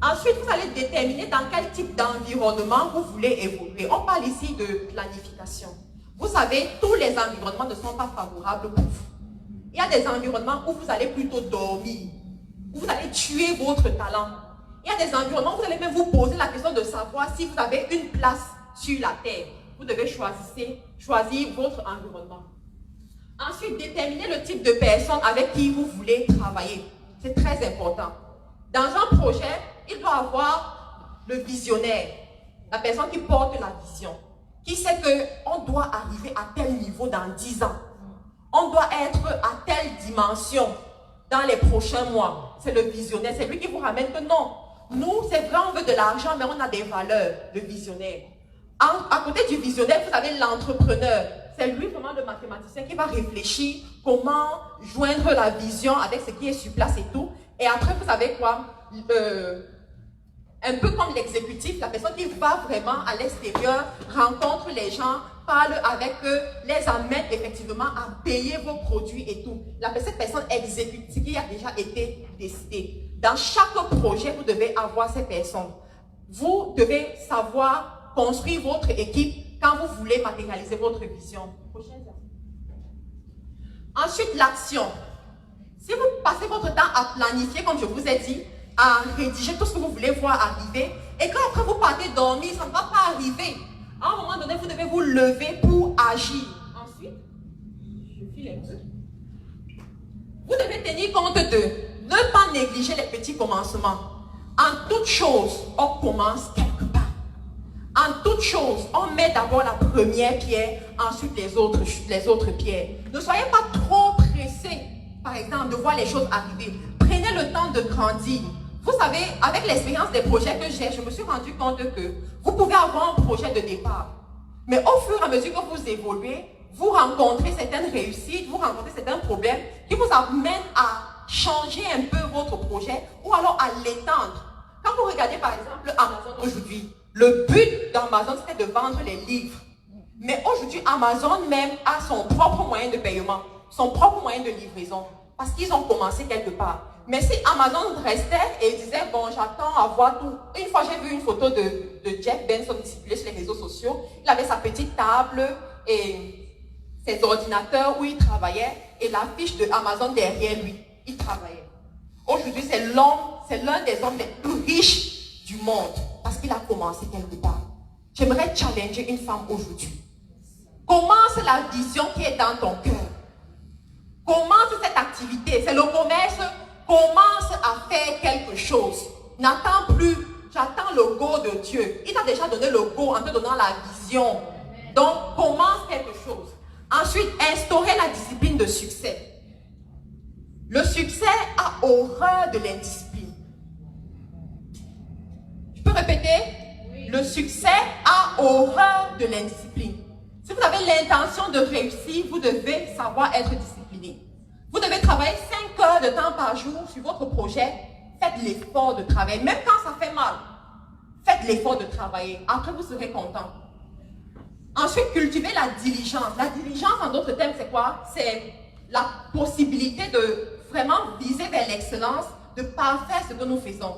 Ensuite, vous allez déterminer dans quel type d'environnement vous voulez évoluer. On parle ici de planification. Vous savez, tous les environnements ne sont pas favorables pour vous. Il y a des environnements où vous allez plutôt dormir, où vous allez tuer votre talent. Il y a des environnements où vous allez même vous poser la question de savoir si vous avez une place sur la terre. Vous devez choisir votre environnement. Ensuite, déterminer le type de personne avec qui vous voulez travailler. C'est très important. Dans un projet, il doit avoir le visionnaire, la personne qui porte la vision, qui sait qu'on doit arriver à tel niveau dans 10 ans. On doit être à telle dimension dans les prochains mois. C'est le visionnaire, c'est lui qui vous ramène que non. Nous, c'est vrai, on veut de l'argent, mais on a des valeurs, le visionnaire. À côté du visionnaire, vous avez l'entrepreneur. C'est lui vraiment le mathématicien qui va réfléchir comment joindre la vision avec ce qui est sur place et tout. Et après, vous savez quoi? Un peu comme l'exécutif, la personne qui va vraiment à l'extérieur, rencontre les gens, parle avec eux, les amène effectivement à payer vos produits et tout. Cette personne exécute ce qui a déjà été décidé. Dans chaque projet, vous devez avoir ces personnes. Vous devez savoir construire votre équipe quand vous voulez matérialiser votre vision. Ensuite, l'action. Si vous passez votre temps à planifier, comme je vous ai dit, à rédiger tout ce que vous voulez voir arriver, et quand après vous partez dormir, ça ne va pas arriver. À un moment donné, vous devez vous lever pour agir. Ensuite, je file un peu. Vous devez tenir compte de ne pas négliger les petits commencements. En toute chose, on commence quelque part. En toute chose, on met d'abord la première pierre, ensuite les autres pierres. Ne soyez pas trop pressés, par exemple, de voir les choses arriver. Prenez le temps de grandir. Vous savez, avec l'expérience des projets que j'ai, je me suis rendu compte que vous pouvez avoir un projet de départ. Mais au fur et à mesure que vous évoluez, vous rencontrez certaines réussites, vous rencontrez certains problèmes qui vous amènent à changer un peu votre projet ou alors à l'étendre. Quand vous regardez par exemple Amazon aujourd'hui, le but d'Amazon c'était de vendre les livres. Mais aujourd'hui, Amazon même a son propre moyen de paiement, son propre moyen de livraison. Parce qu'ils ont commencé quelque part. Mais si Amazon restait et disait, bon, j'attends à voir tout. Une fois, j'ai vu une photo de Jeff Bezos circuler sur les réseaux sociaux. Il avait sa petite table et ses ordinateurs où il travaillait et la fiche de Amazon derrière lui. Il travaillait. Aujourd'hui, c'est l'un des hommes les plus riches du monde parce qu'il a commencé quelque part. J'aimerais challenger une femme aujourd'hui. Commence la vision qui est dans ton cœur. Commence cette activité. C'est le commerce. Commence à faire quelque chose. N'attends plus. J'attends le go de Dieu. Il t'a déjà donné le go en te donnant la vision. Donc, commence quelque chose. Ensuite, instaurer la discipline de succès. Le succès a horreur de l'indiscipline. Je peux répéter? Oui. Le succès a horreur de l'indiscipline. Si vous avez l'intention de réussir, vous devez savoir être discipliné. Vous devez travailler 5 heures de temps par jour sur votre projet. Faites l'effort de travailler, même quand ça fait mal. Faites l'effort de travailler. Après, vous serez content. Ensuite, cultivez la diligence. La diligence, en d'autres termes, c'est quoi? C'est la possibilité de vraiment viser vers l'excellence, de parfaire ce que nous faisons.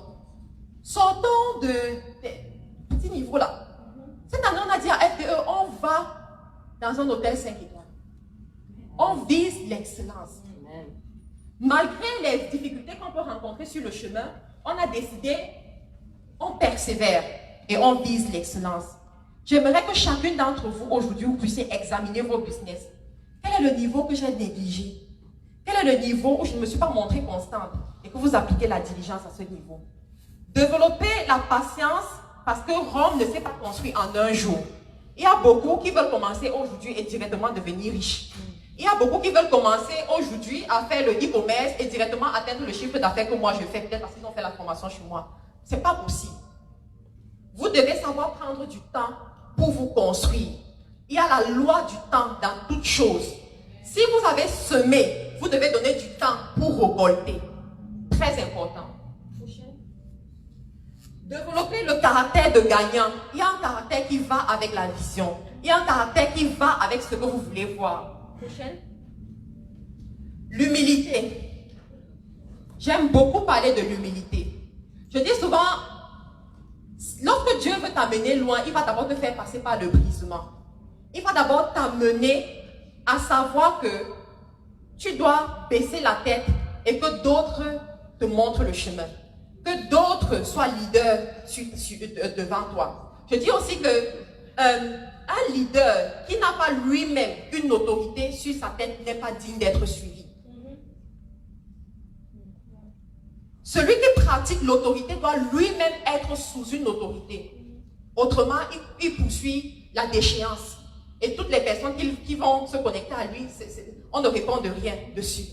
Sortons de petits niveaux là. Cette année, on a dit à FDE, on va dans un hôtel 5 étoiles. On vise l'excellence. Malgré les difficultés qu'on peut rencontrer sur le chemin, on a décidé, on persévère et on vise l'excellence. J'aimerais que chacune d'entre vous aujourd'hui, vous puissiez examiner vos business. Quel est le niveau que j'ai négligé? Quel est le niveau où je ne me suis pas montrée constante et que vous appliquez la diligence à ce niveau? Développer la patience parce que Rome ne s'est pas construit en un jour. Il y a beaucoup qui veulent commencer aujourd'hui et directement devenir riches. Il y a beaucoup qui veulent commencer aujourd'hui à faire le e-commerce et directement atteindre le chiffre d'affaires que moi je fais, peut-être parce qu'ils ont fait la formation chez moi. Ce n'est pas possible. Vous devez savoir prendre du temps pour vous construire. Il y a la loi du temps dans toute chose. Si vous avez semé, vous devez donner du temps pour récolter. Très important. Développer le caractère de gagnant. Il y a un caractère qui va avec la vision. Il y a un caractère qui va avec ce que vous voulez voir. Prochaine. L'humilité. J'aime beaucoup parler de l'humilité. Je dis souvent, lorsque Dieu veut t'amener loin, il va d'abord te faire passer par le brisement. Il va d'abord t'amener à savoir que tu dois baisser la tête et que d'autres te montrent le chemin. Que d'autres soient leaders devant toi. Je dis aussi que un leader qui n'a pas lui-même une autorité sur sa tête n'est pas digne d'être suivi. Celui qui pratique l'autorité doit lui-même être sous une autorité. Autrement, il poursuit la déchéance. Et toutes les personnes qui vont se connecter à lui, on ne répond de rien dessus.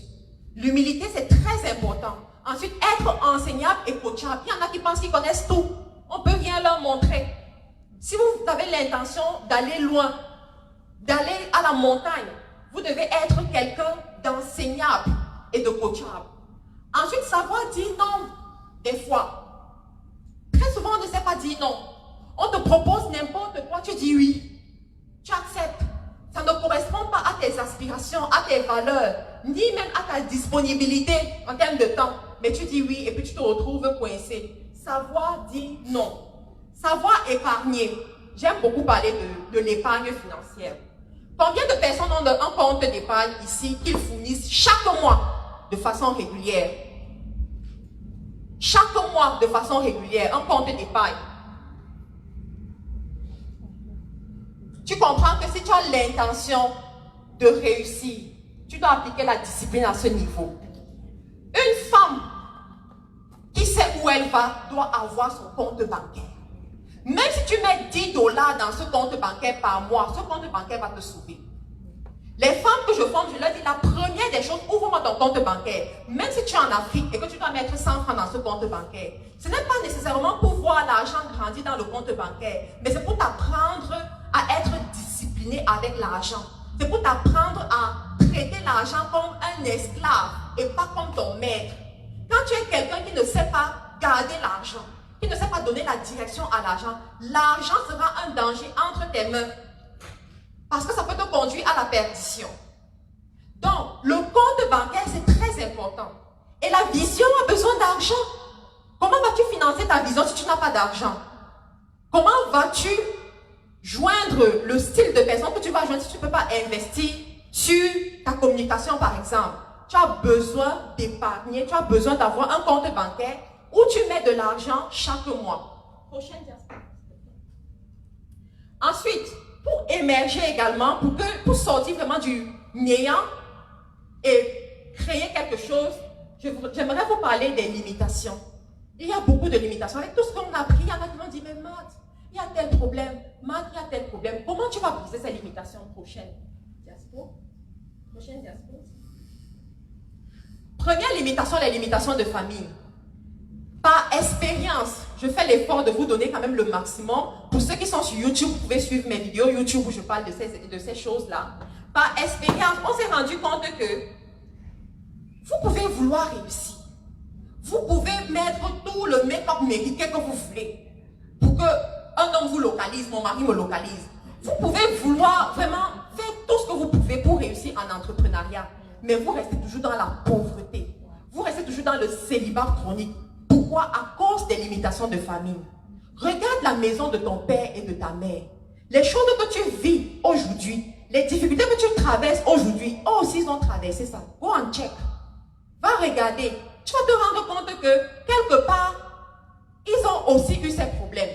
L'humilité, c'est très important. Ensuite, être enseignable et coachable. Il y en a qui pensent qu'ils connaissent tout. On ne peut rien leur montrer. Si vous avez l'intention d'aller loin, d'aller à la montagne, vous devez être quelqu'un d'enseignable et de coachable. Ensuite, savoir dire non, des fois. Très souvent, on ne sait pas dire non. On te propose n'importe quoi, tu dis oui. Tu acceptes. Ça ne correspond pas à tes aspirations, à tes valeurs, ni même à ta disponibilité en termes de temps. Mais tu dis oui et puis tu te retrouves coincé. Savoir dire non. Savoir épargner. J'aime beaucoup parler de l'épargne financière. Combien de personnes ont un compte d'épargne ici qu'ils fournissent chaque mois de façon régulière? Chaque mois de façon régulière, un compte d'épargne. Tu comprends que si tu as l'intention de réussir, tu dois appliquer la discipline à ce niveau. Une femme qui sait où elle va doit avoir son compte bancaire. Même si tu mets 10 dollars dans ce compte bancaire par mois, ce compte bancaire va te sauver. Les femmes que je forme, je leur dis la première des choses, ouvre-moi ton compte bancaire. Même si tu es en Afrique et que tu dois mettre 100 francs dans ce compte bancaire, ce n'est pas nécessairement pour voir l'argent grandir dans le compte bancaire, mais c'est pour t'apprendre à être discipliné avec l'argent. C'est pour t'apprendre à traiter l'argent comme un esclave et pas comme ton maître. Quand tu es quelqu'un qui ne sait pas garder l'argent, qui ne sait pas donner la direction à l'argent sera un danger entre tes mains. Parce que ça peut te conduire à la perdition. Donc, le compte bancaire, c'est très important. Et la vision a besoin d'argent. Comment vas-tu financer ta vision si tu n'as pas d'argent? Comment vas-tu joindre le style de personne que tu vas joindre si tu ne peux pas investir sur ta communication, par exemple? Tu as besoin d'épargner, tu as besoin d'avoir un compte bancaire où tu mets de l'argent chaque mois. Prochaine diapositive. Ensuite, pour émerger également, pour sortir vraiment du néant et créer quelque chose, j'aimerais vous parler des limitations. Il y a beaucoup de limitations. Avec tout ce qu'on a appris, il y en a qui vont dire, mais Matt, il y a tel problème. Matt, il y a tel problème. Comment tu vas briser ces limitations? Prochaine diapo. Prochaine diapo. Première limitation, les limitations de famille. Par expérience, je fais l'effort de vous donner quand même le maximum. Pour ceux qui sont sur YouTube, vous pouvez suivre mes vidéos YouTube où je parle de ces choses-là. Par expérience, on s'est rendu compte que vous pouvez vouloir réussir. Vous pouvez mettre tout le make-up mérité que vous voulez pour qu'un homme vous localise, mon mari me localise. Vous pouvez vouloir vraiment faire tout ce que vous pouvez pour réussir en entrepreneuriat. Mais vous restez toujours dans la pauvreté. Vous restez toujours dans le célibat chronique. Pourquoi? À cause des limitations de famille. Regarde la maison de ton père et de ta mère. Les choses que tu vis aujourd'hui, les difficultés que tu traverses aujourd'hui, eux aussi ils ont traversé ça. Go and check. Va regarder. Tu vas te rendre compte que quelque part, ils ont aussi eu ces problèmes.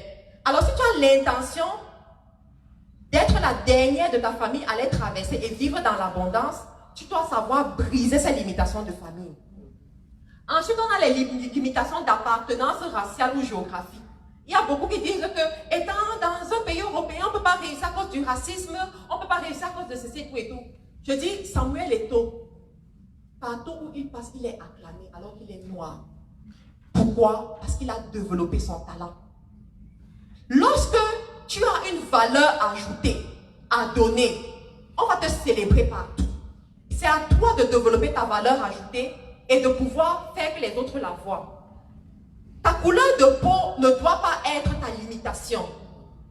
Alors si tu as l'intention d'être la dernière de ta famille à les traverser et vivre dans l'abondance, tu dois savoir briser ces limitations de famille. Ensuite, on a les limitations d'appartenance raciale ou géographique. Il y a beaucoup qui disent que, étant dans un pays européen, on ne peut pas réussir à cause du racisme, on ne peut pas réussir à cause de ceci, tout et tout. Je dis, Samuel Eto'o, partout où il passe, il est acclamé alors qu'il est noir. Pourquoi? Parce qu'il a développé son talent. Lorsque tu as une valeur ajoutée à donner, on va te célébrer partout. C'est à toi de développer ta valeur ajoutée et de pouvoir faire que les autres la voient. Ta couleur de peau ne doit pas être ta limitation.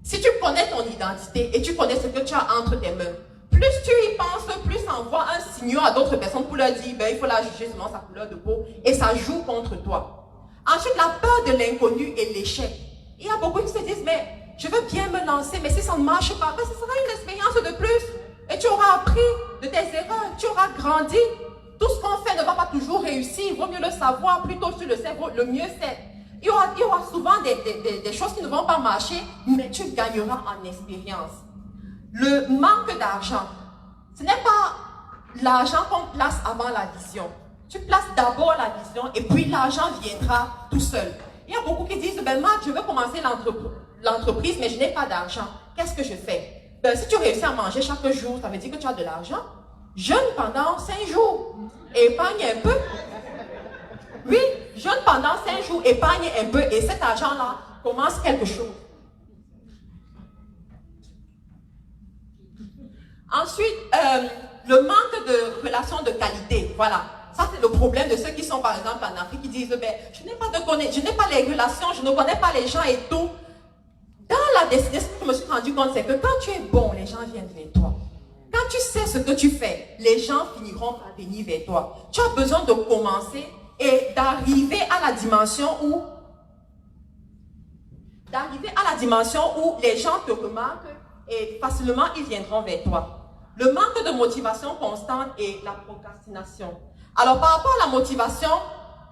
Si tu connais ton identité et tu connais ce que tu as entre tes mains, plus tu y penses, plus ça envoie un signal à d'autres personnes pour leur dire, ben, il faut la juger selon sa couleur de peau et ça joue contre toi. Ensuite, la peur de l'inconnu et l'échec. Il y a beaucoup qui se disent, mais je veux bien me lancer, mais si ça ne marche pas, ben, ce sera une expérience de plus. Et tu auras appris de tes erreurs, tu auras grandi. Tout ce qu'on fait ne va pas toujours réussir, il vaut mieux le savoir, plutôt tu le sais, le mieux c'est. Il y aura souvent des choses qui ne vont pas marcher, mais tu gagneras en expérience. Le manque d'argent, ce n'est pas l'argent qu'on place avant la vision. Tu places d'abord la vision et puis l'argent viendra tout seul. Il y a beaucoup qui disent, ben Marc, je veux commencer l'entreprise, mais je n'ai pas d'argent. Qu'est-ce que je fais? Ben, si tu réussis à manger chaque jour, ça veut dire que tu as de l'argent. Jeûne pendant 5 jours, épargne un peu. Oui, jeûne pendant 5 jours, épargne un peu et cet argent-là commence quelque chose. Ensuite, le manque de relations de qualité. Voilà. Ça, c'est le problème de ceux qui sont, par exemple, en Afrique, qui disent, ben, je n'ai pas les relations, je ne connais pas les gens et tout. Dans la destinée, ce que je me suis rendu compte, c'est que quand tu es bon, les gens viennent vers toi. Quand tu sais ce que tu fais, les gens finiront par venir vers toi. Tu as besoin de commencer et d'arriver à la dimension où les gens te remarquent et facilement ils viendront vers toi. Le manque de motivation constante et la procrastination. Alors par rapport à la motivation,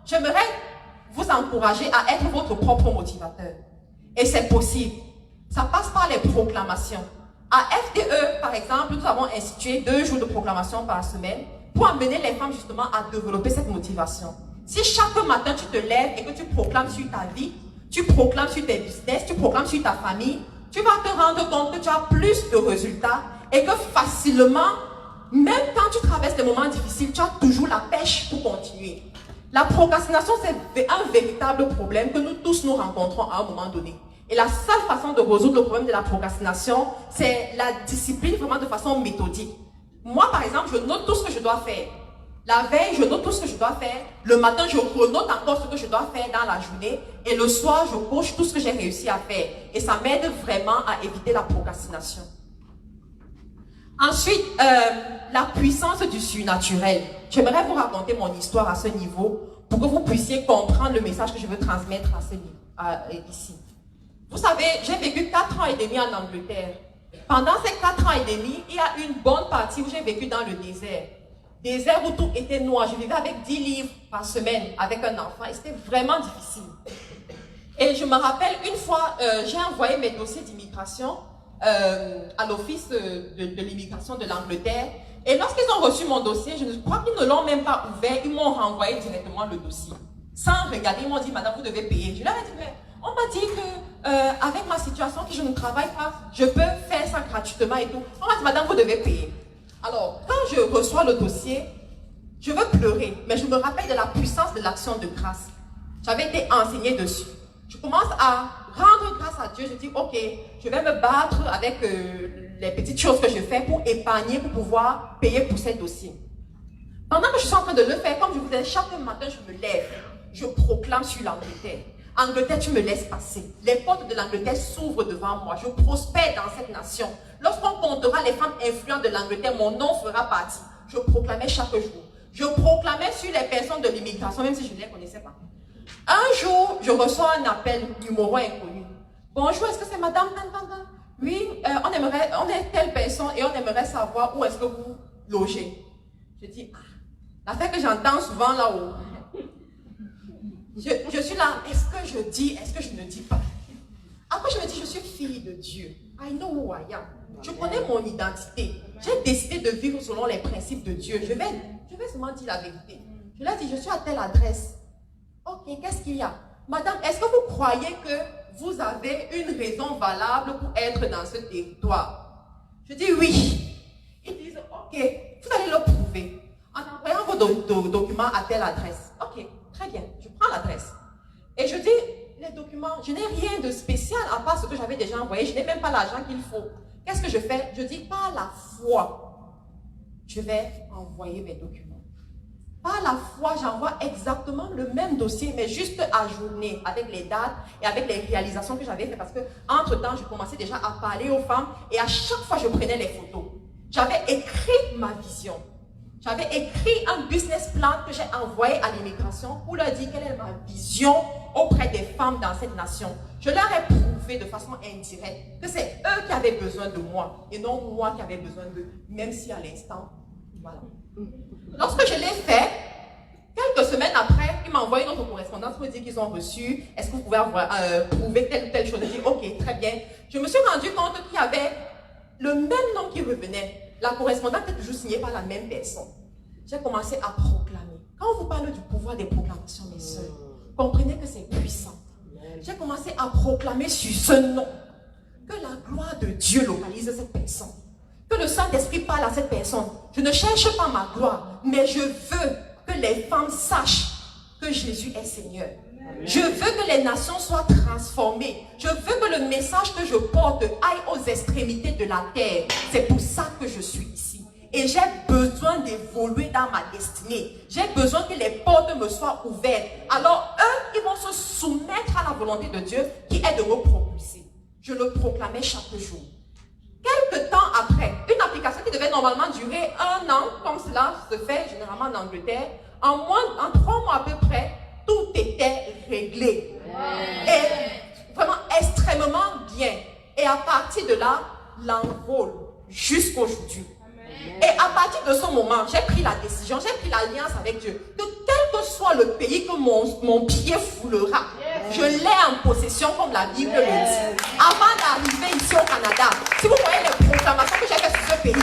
j'aimerais vous encourager à être votre propre motivateur. Et c'est possible. Ça passe par les proclamations. À FDE, par exemple, nous avons institué 2 jours de proclamation par semaine pour amener les femmes justement à développer cette motivation. Si chaque matin tu te lèves et que tu proclames sur ta vie, tu proclames sur tes business, tu proclames sur ta famille, tu vas te rendre compte que tu as plus de résultats et que facilement, même quand tu traverses des moments difficiles, tu as toujours la pêche pour continuer. La procrastination, c'est un véritable problème que nous tous nous rencontrons à un moment donné. Et la seule façon de résoudre le problème de la procrastination, c'est la discipline vraiment de façon méthodique. Moi, par exemple, je note tout ce que je dois faire. La veille, je note tout ce que je dois faire. Le matin, je renote encore ce que je dois faire dans la journée. Et le soir, je coche tout ce que j'ai réussi à faire. Et ça m'aide vraiment à éviter la procrastination. Ensuite, la puissance du surnaturel. J'aimerais vous raconter mon histoire à ce niveau pour que vous puissiez comprendre le message que je veux transmettre à ce niveau, ici. Vous savez, j'ai vécu 4 ans et demi en Angleterre. Pendant ces 4 ans et demi, il y a une bonne partie où j'ai vécu dans le désert. Désert où tout était noir. Je vivais avec 10 livres par semaine avec un enfant et c'était vraiment difficile. Et je me rappelle, une fois, j'ai envoyé mes dossiers d'immigration à l'office de l'immigration de l'Angleterre. Et lorsqu'ils ont reçu mon dossier, je crois qu'ils ne l'ont même pas ouvert, ils m'ont renvoyé directement le dossier. Sans regarder, ils m'ont dit, madame, vous devez payer. Je leur ai dit, mais on m'a dit que avec ma situation, que je ne travaille pas, je peux faire ça gratuitement et tout. On m'a dit, madame, vous devez payer. Alors, quand je reçois le dossier, je veux pleurer, mais je me rappelle de la puissance de l'action de grâce. J'avais été enseignée dessus. Je commence à rendre grâce à Dieu. Je dis, ok, je vais me battre avec les petites choses que je fais pour épargner, pour pouvoir payer pour ces dossiers. Pendant que je suis en train de le faire, comme je vous disais, chaque matin, je me lève. Je proclame sur l'Angleterre. Angleterre, tu me laisses passer. Les portes de l'Angleterre s'ouvrent devant moi. Je prospère dans cette nation. Lorsqu'on comptera les femmes influentes de l'Angleterre, mon nom fera partie. Je proclamais chaque jour. Je proclamais sur les personnes de l'immigration, même si je ne les connaissais pas. Un jour, je reçois un appel numéro inconnu. Bonjour, est-ce que c'est madame Tantantan? Oui, on est telle personne et on aimerait savoir où est-ce que vous logez. Je dis, l'affaire que j'entends souvent là-haut. Je suis là, est-ce que je dis, est-ce que je ne dis pas? Après, je me dis, je suis fille de Dieu. I know who I am. Je connais mon identité. J'ai décidé de vivre selon les principes de Dieu. Je vais seulement dire la vérité. Je leur ai dit, je suis à telle adresse. Ok, qu'est-ce qu'il y a? Madame, est-ce que vous croyez que vous avez une raison valable pour être dans ce territoire? Je dis oui. Ils disent, ok, vous allez le prouver en envoyant vos documents à telle adresse. Ok, très bien, je prends l'adresse. Et je dis, les documents, je n'ai rien de spécial à part ce que j'avais déjà envoyé. Je n'ai même pas l'argent qu'il faut. Qu'est-ce que je fais? Je dis, par la foi, je vais envoyer mes documents. Par la foi, j'envoie exactement le même dossier, mais juste ajourné avec les dates et avec les réalisations que j'avais faites. Parce que, entre-temps, je commençais déjà à parler aux femmes et à chaque fois, je prenais les photos. J'avais écrit ma vision. J'avais écrit un business plan que j'ai envoyé à l'immigration pour leur dire quelle est ma vision auprès des femmes dans cette nation. Je leur ai prouvé de façon indirecte que c'est eux qui avaient besoin de moi et non moi qui avais besoin d'eux, même si à l'instant, voilà. Lorsque je l'ai fait, quelques semaines après, il m'a envoyé notre correspondance pour me dire qu'ils ont reçu. Est-ce que vous pouvez prouver telle ou telle chose? J'ai dit, ok, très bien. Je me suis rendu compte qu'il y avait le même nom qui revenait. La correspondance était toujours signée par la même personne. J'ai commencé à proclamer. Quand on vous parle du pouvoir des proclamations, mes soeurs, comprenez que c'est puissant. J'ai commencé à proclamer sur ce nom que la gloire de Dieu localise cette personne. Que le Saint-Esprit parle à cette personne. Je ne cherche pas ma gloire, mais je veux que les femmes sachent que Jésus est Seigneur. Je veux que les nations soient transformées. Je veux que le message que je porte aille aux extrémités de la terre. C'est pour ça que je suis ici. Et j'ai besoin d'évoluer dans ma destinée. J'ai besoin que les portes me soient ouvertes. Alors eux, ils vont se soumettre à la volonté de Dieu qui est de me propulser. Je le proclamais chaque jour. Quelques temps après, une application qui devait normalement durer 1 an, comme cela se fait généralement en Angleterre, en 3 mois à peu près, tout était réglé. Et vraiment extrêmement bien. Et à partir de là, l'envol jusqu'aujourd'hui. Et à partir de ce moment, j'ai pris la décision, j'ai pris l'alliance avec Dieu, que quel que soit le pays que mon pied foulera, je l'ai en possession comme la Bible le dit. Avant d'arriver ici au Canada, si vous voyez les proclamations que j'ai faites sur ce pays,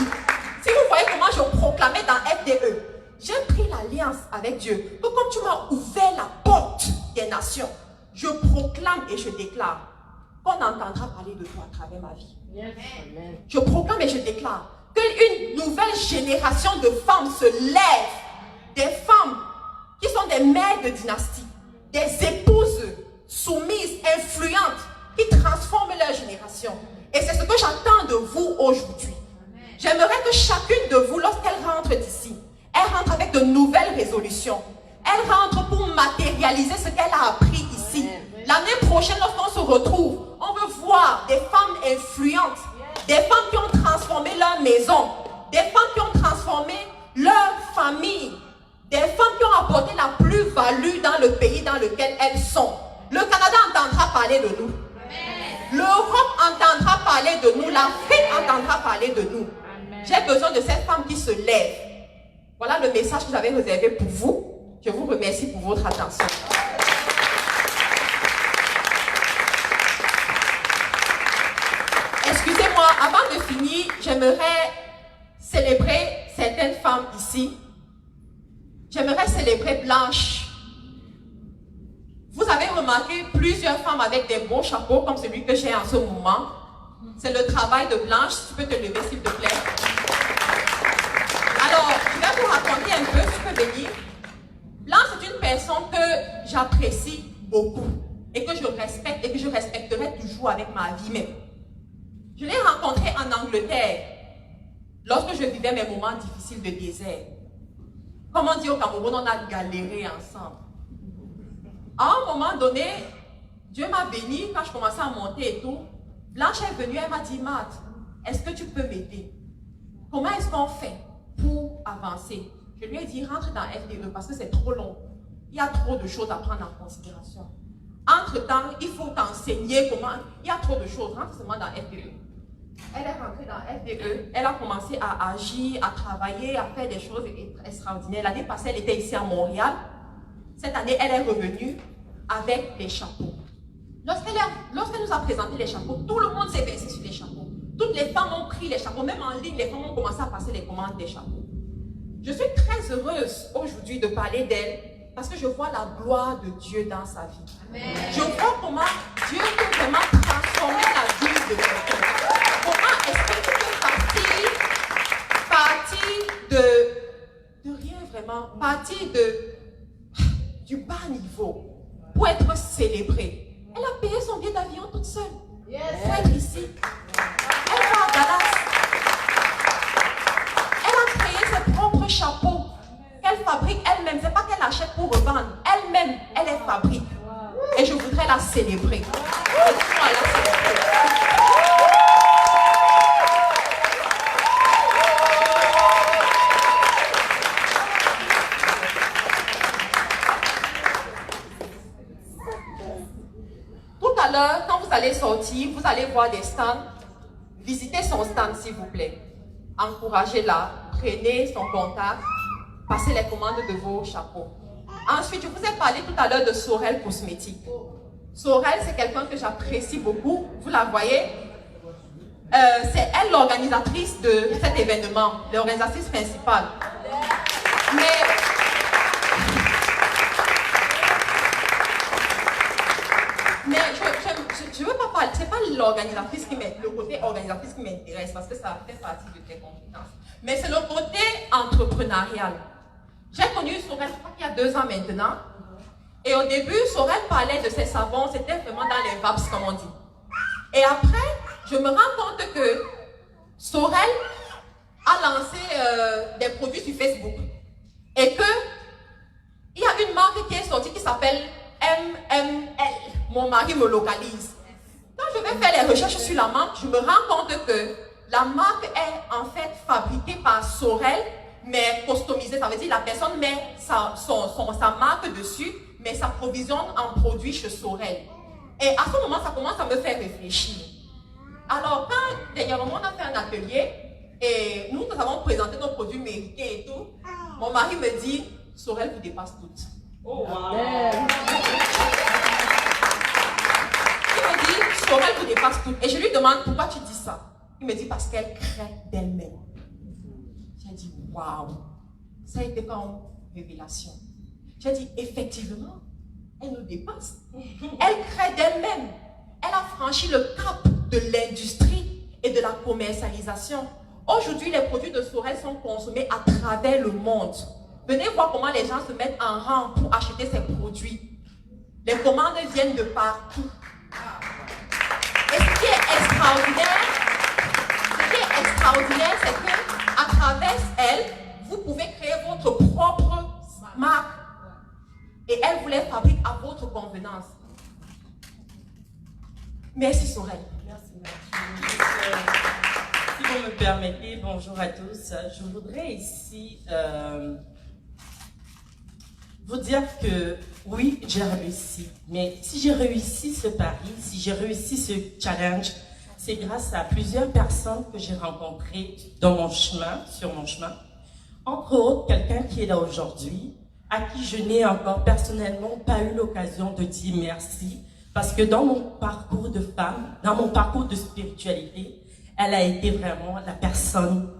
si vous voyez comment je proclamais dans FDE, j'ai pris l'alliance avec Dieu, que comme tu m'as ouvert la porte des nations, je proclame et je déclare qu'on entendra parler de toi à travers ma vie. Je proclame et je déclare qu'une nouvelle génération de femmes se lève, des femmes qui sont des mères de dynastie, des épouses soumises, influentes, qui transforment leur génération. Et c'est ce que j'attends de vous aujourd'hui. J'aimerais que chacune de vous, lorsqu'elle rentre d'ici, elle rentre avec de nouvelles résolutions. Elle rentre pour matérialiser ce qu'elle a appris ici. L'année prochaine, lorsqu'on se retrouve, on veut voir des femmes influentes, des femmes qui ont transformé leur maison, des femmes qui ont transformé leur famille, des femmes qui ont apporté la plus-value dans le pays dans lequel elles sont. Le Canada entendra parler de nous. L'Europe entendra parler de nous. L'Afrique entendra parler de nous. J'ai besoin de ces femmes qui se lèvent. Voilà le message que j'avais réservé pour vous. Je vous remercie pour votre attention. Excusez-moi, avant de finir, j'aimerais célébrer certaines femmes ici. J'aimerais célébrer Blanche. Vous avez remarqué plusieurs femmes avec des beaux chapeaux comme celui que j'ai en ce moment. C'est le travail de Blanche. Tu peux te lever s'il te plaît. Alors, je vais vous raconter un peu, tu peux venir. Blanche est une personne que j'apprécie beaucoup et que je respecte et que je respecterai toujours avec ma vie même. Je l'ai rencontrée en Angleterre lorsque je vivais mes moments difficiles de désert. Comme on dit au Cameroun, on a galéré ensemble. À un moment donné, Dieu m'a béni quand je commençais à monter et tout. Blanche est venue, elle m'a dit, Marthe, est-ce que tu peux m'aider? Comment est-ce qu'on fait pour avancer? Je lui ai dit, rentre dans FDE parce que c'est trop long. Il y a trop de choses à prendre en considération. Entre-temps, il faut t'enseigner comment. Il y a trop de choses. Rentre seulement dans FDE. Elle est rentrée dans FDE. Elle a commencé à agir, à travailler, à faire des choses extraordinaires. L'année passée, elle était ici à Montréal. Cette année, elle est revenue avec les chapeaux. Lorsqu'elle nous a présenté les chapeaux, tout le monde s'est versé sur les chapeaux. Toutes les femmes ont pris les chapeaux. Même en ligne, les femmes ont commencé à passer les commandes des chapeaux. Je suis très heureuse aujourd'hui de parler d'elle parce que je vois la gloire de Dieu dans sa vie. Amen. Je vois comment Dieu peut vraiment transformer la vie de quelqu'un. Comment est-ce que tu peux partir de rien vraiment, partir du bas niveau pour être célébrée. Elle a payé son billet d'avion toute seule. Pour être ici. Elle va à Dallas. Elle a créé ses propres chapeaux qu'elle fabrique elle-même elle-même, c'est pas qu'elle achète pour revendre. Elle-même, elle est fabrique. Et je voudrais la célébrer. Tout à l'heure, quand vous allez sortir, vous allez voir des stands. Visitez son stand, s'il vous plaît. Encouragez-la, prenez son contact, passez les commandes de vos chapeaux. Ensuite, je vous ai parlé tout à l'heure de Sorel Cosmétique. Sorel, c'est quelqu'un que j'apprécie beaucoup. Vous la voyez? C'est elle l'organisatrice de cet événement, l'organisatrice principale. Mais je veux pas parler, c'est pas l'organisatrice qui m'intéresse, le côté organisatrice qui m'intéresse parce que ça fait partie de tes compétences. Mais c'est le côté entrepreneurial. J'ai connu Sorel, je crois qu'il y a 2 ans maintenant. Et au début, Sorel parlait de ses savons, c'était vraiment dans les vapes, comme on dit. Et après, je me rends compte que Sorel a lancé des produits sur Facebook. Et que il y a une marque qui est sortie qui s'appelle MML. Mon mari me localise. Quand je vais faire les recherches sur la marque, je me rends compte que la marque est en fait fabriquée par Sorel, mais customisée. Ça veut dire que la personne met sa marque dessus, mais s'approvisionne en produits chez Sorel. Et à ce moment, ça commence à me faire réfléchir. Alors, quand dernièrement, on a fait un atelier, et nous avons présenté nos produits mérités et tout, mon mari me dit, Sorel vous dépasse toutes. Oh, wow. Il me dit, Sorel vous dépasse toutes. Et je lui demande, pourquoi tu dis ça? Il me dit, parce qu'elle crée d'elle-même. J'ai dit, waouh, ça a été comme révélation. J'ai dit, effectivement, elle nous dépasse. Elle crée d'elle-même. Elle a franchi le cap de l'industrie et de la commercialisation. Aujourd'hui, les produits de Sorel sont consommés à travers le monde. Venez voir comment les gens se mettent en rang pour acheter ces produits. Les commandes viennent de partout. Et ce qui est extraordinaire, c'est qu'à travers elle, vous pouvez créer votre propre marque. Et elle vous les fabrique à votre convenance. Merci Sorel.
Merci. Si vous me permettez, bonjour à tous. Je voudrais ici vous dire que oui, j'ai réussi. Mais si j'ai réussi ce pari, si j'ai réussi ce challenge, c'est grâce à plusieurs personnes que j'ai rencontrées dans mon chemin, sur mon chemin. Entre autres, quelqu'un qui est là aujourd'hui, à qui je n'ai encore personnellement pas eu l'occasion de dire merci. Parce que dans mon parcours de femme, dans mon parcours de spiritualité, elle a été vraiment la personne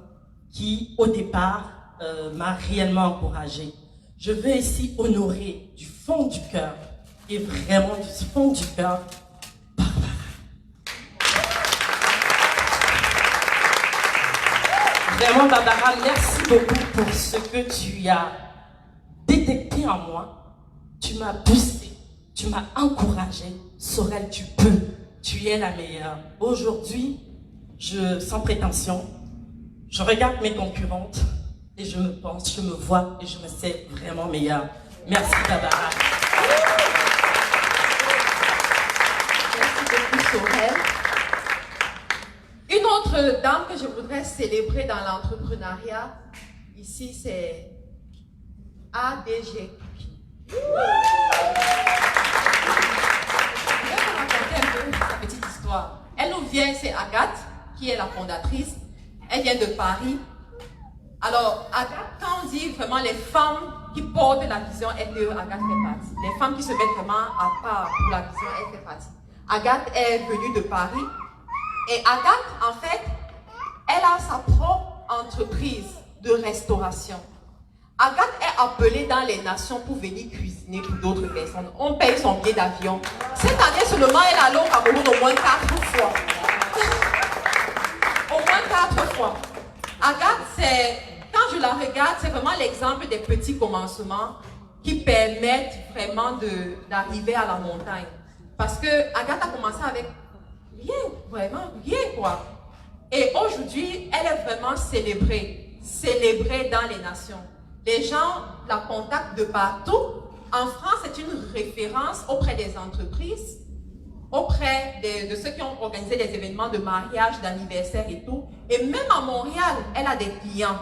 qui, au départ, m'a réellement encouragée. Je veux ici honorer du fond du cœur, et vraiment du fond du cœur, Barbara. Vraiment, Barbara, merci beaucoup pour ce que tu as détecté en moi. Tu m'as boosté, tu m'as encouragé. Sorel, tu peux, tu es la meilleure. Aujourd'hui, sans prétention, je regarde mes concurrentes et je me pense, je me vois et je me sais vraiment meilleure. Merci Barbara.
Merci beaucoup Sorel. Une autre dame que je voudrais célébrer dans l'entrepreneuriat, ici c'est ADG. Je vais vous raconter un peu sa petite histoire. Elle nous vient, c'est Agathe, qui est la fondatrice. Elle vient de Paris. Alors, Agathe, quand on dit vraiment les femmes qui portent la vision LDE, Agathe fait partie. Les femmes qui se mettent vraiment à part pour la vision, elle fait partie. Agathe est venue de Paris. Et Agathe, en fait, elle a sa propre entreprise de restauration. Agathe est appelée dans les nations pour venir cuisiner pour d'autres personnes. On paye son billet d'avion. Cette année seulement, elle est allée au Cameroun au moins 4 fois. Au moins 4 fois. Agathe, quand je la regarde, c'est vraiment l'exemple des petits commencements qui permettent vraiment d'arriver à la montagne. Parce que Agathe a commencé avec rien, vraiment rien quoi. Et aujourd'hui, elle est vraiment célébrée dans les nations. Les gens la contactent de partout. En France, c'est une référence auprès des entreprises, auprès de ceux qui ont organisé des événements de mariage, d'anniversaire et tout. Et même à Montréal, elle a des clients.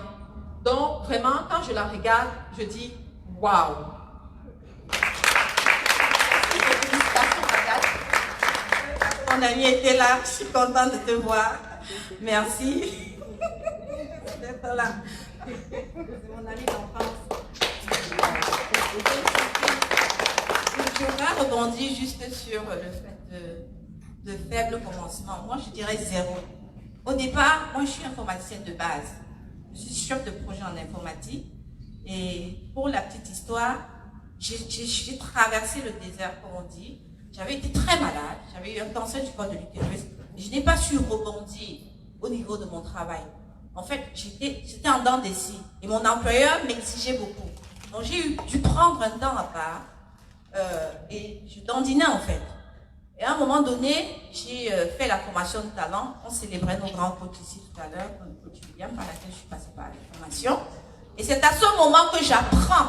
Donc, vraiment, quand je la regarde, je dis « Waouh !»
Mon ami était là, je suis contente de te voir. Merci d'être là. C'est mon ami d'enfance. Je vais rebondir juste sur le fait de faible commencement. Moi, je dirais 0. Au départ, moi, je suis informaticienne de base. Je suis chef de projet en informatique. Et pour la petite histoire, j'ai traversé le désert, comme on dit. J'avais été très malade. J'avais eu un cancer du col de l'utérus. Je n'ai pas su rebondir au niveau de mon travail. En fait, j'étais en dents des scies. Et mon employeur m'exigeait beaucoup. Donc, j'ai dû prendre un temps à part. Et je dandinais en fait. Et à un moment donné, j'ai fait la formation de talent. On célébrait nos grands coachs ici tout à l'heure, le coach William, par laquelle je suis passée par la formation. Et c'est à ce moment que j'apprends.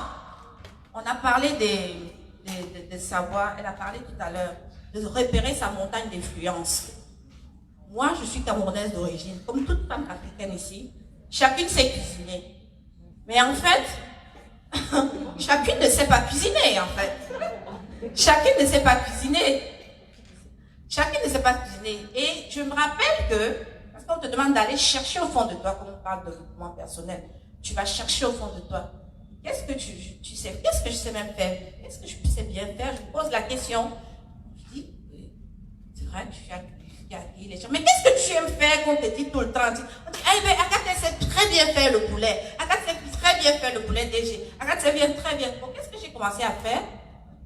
On a parlé de savoir, elle a parlé tout à l'heure, de repérer sa montagne d'influence. Moi, je suis camerounaise d'origine, comme toute femme africaine ici. Chacune sait cuisiner. Mais en fait, chacune ne sait pas cuisiner, en fait. Chacune ne sait pas cuisiner. Chacune ne sait pas cuisiner. Et je me rappelle que, parce qu'on te demande d'aller chercher au fond de toi, comme on parle de développement personnel, tu vas chercher au fond de toi. Qu'est-ce que tu sais? Qu'est-ce que je sais même faire? Qu'est-ce que je sais bien faire? Je me pose la question. Je dis, c'est vrai que je suis accueillie les gens. Mais qu'est-ce que tu aimes faire qu'on te dit tout le temps? On dit, eh bien, Agathe, elle sait très bien faire le poulet. Agathe sait très bien faire le poulet DG. Agathe sait bien, très bien. Bon, qu'est-ce que j'ai commencé à faire?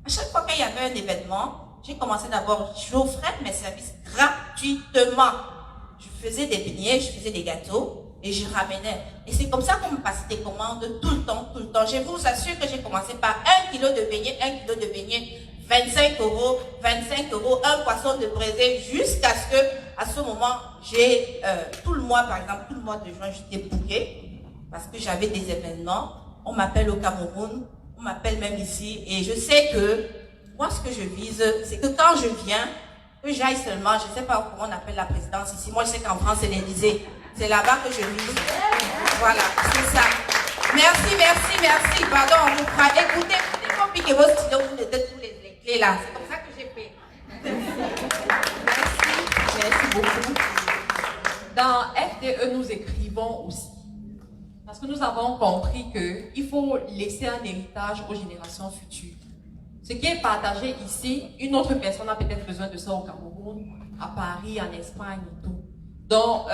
À chaque fois qu'il y avait un événement, j'ai commencé d'abord, j'offrais mes services gratuitement. Je faisais des beignets, je faisais des gâteaux et je ramenais. Et c'est comme ça qu'on me passait des commandes tout le temps, tout le temps. Je vous assure que j'ai commencé par 1 kilo de beignets, 1 kilo de beignets, 25 €, 25 €, un poisson de braisé, jusqu'à ce que, à ce moment, j'ai tout le mois, par exemple, tout le mois de juin, j'étais bouquée parce que j'avais des événements. On m'appelle au Cameroun, on m'appelle même ici, et je sais que moi, ce que je vise, c'est que quand je viens, que j'aille seulement, je ne sais pas comment on appelle la présidence ici. Moi, je sais qu'en France, c'est l'Élysée. C'est là-bas que je vise. Voilà, c'est ça. Merci, merci, merci. Pardon, on vous fera écouter. Écoutez, faut piquer vos stylos, vous mettez tous les clés là. C'est comme ça que j'ai fait.
Merci beaucoup. Dans FDE, nous écrivons aussi. Parce que nous avons compris qu'il faut laisser un héritage aux générations futures. Ce qui est partagé ici, une autre personne a peut-être besoin de ça au Cameroun, à Paris, en Espagne et tout. Donc,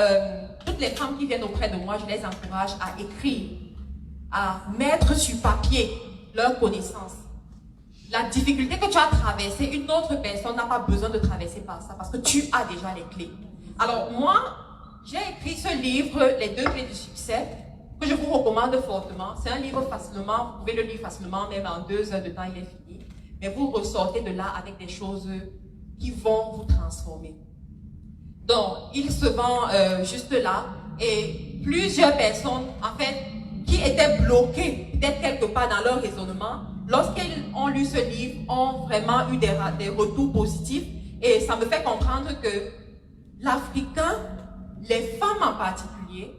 toutes les femmes qui viennent auprès de moi, je les encourage à écrire, à mettre sur papier leurs connaissances. La difficulté que tu as traversée, une autre personne n'a pas besoin de traverser par ça parce que tu as déjà les clés. Alors, moi, j'ai écrit ce livre, Les 2 clés du succès, que je vous recommande fortement. C'est un livre facilement, vous pouvez le lire facilement, même en 2 heures de temps, il est fini. Mais vous ressortez de là avec des choses qui vont vous transformer. Donc, il se vend juste là, et plusieurs personnes, en fait, qui étaient bloquées, peut-être quelque part dans leur raisonnement, lorsqu'elles ont lu ce livre, ont vraiment eu des retours positifs, et ça me fait comprendre que l'Africain, les femmes en particulier,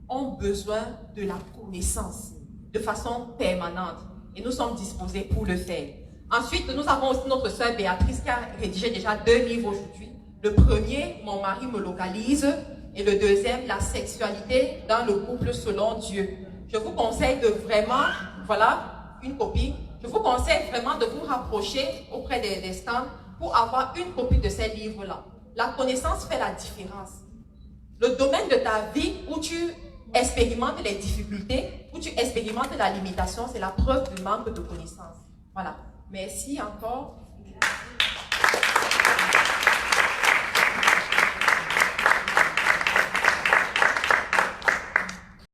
ont besoin de la connaissance de façon permanente, et nous sommes disposés pour le faire. Ensuite, nous avons aussi notre sœur Béatrice qui a rédigé déjà 2 livres aujourd'hui. Le premier, Mon mari me localise, et le deuxième, La sexualité dans le couple selon Dieu. Je vous conseille de vraiment, voilà, une copie. Je vous conseille vraiment de vous rapprocher auprès des stands pour avoir une copie de ces livres-là. La connaissance fait la différence. Le domaine de ta vie où tu expérimentes les difficultés, où tu expérimentes la limitation, c'est la preuve du manque de connaissance. Voilà. Merci encore.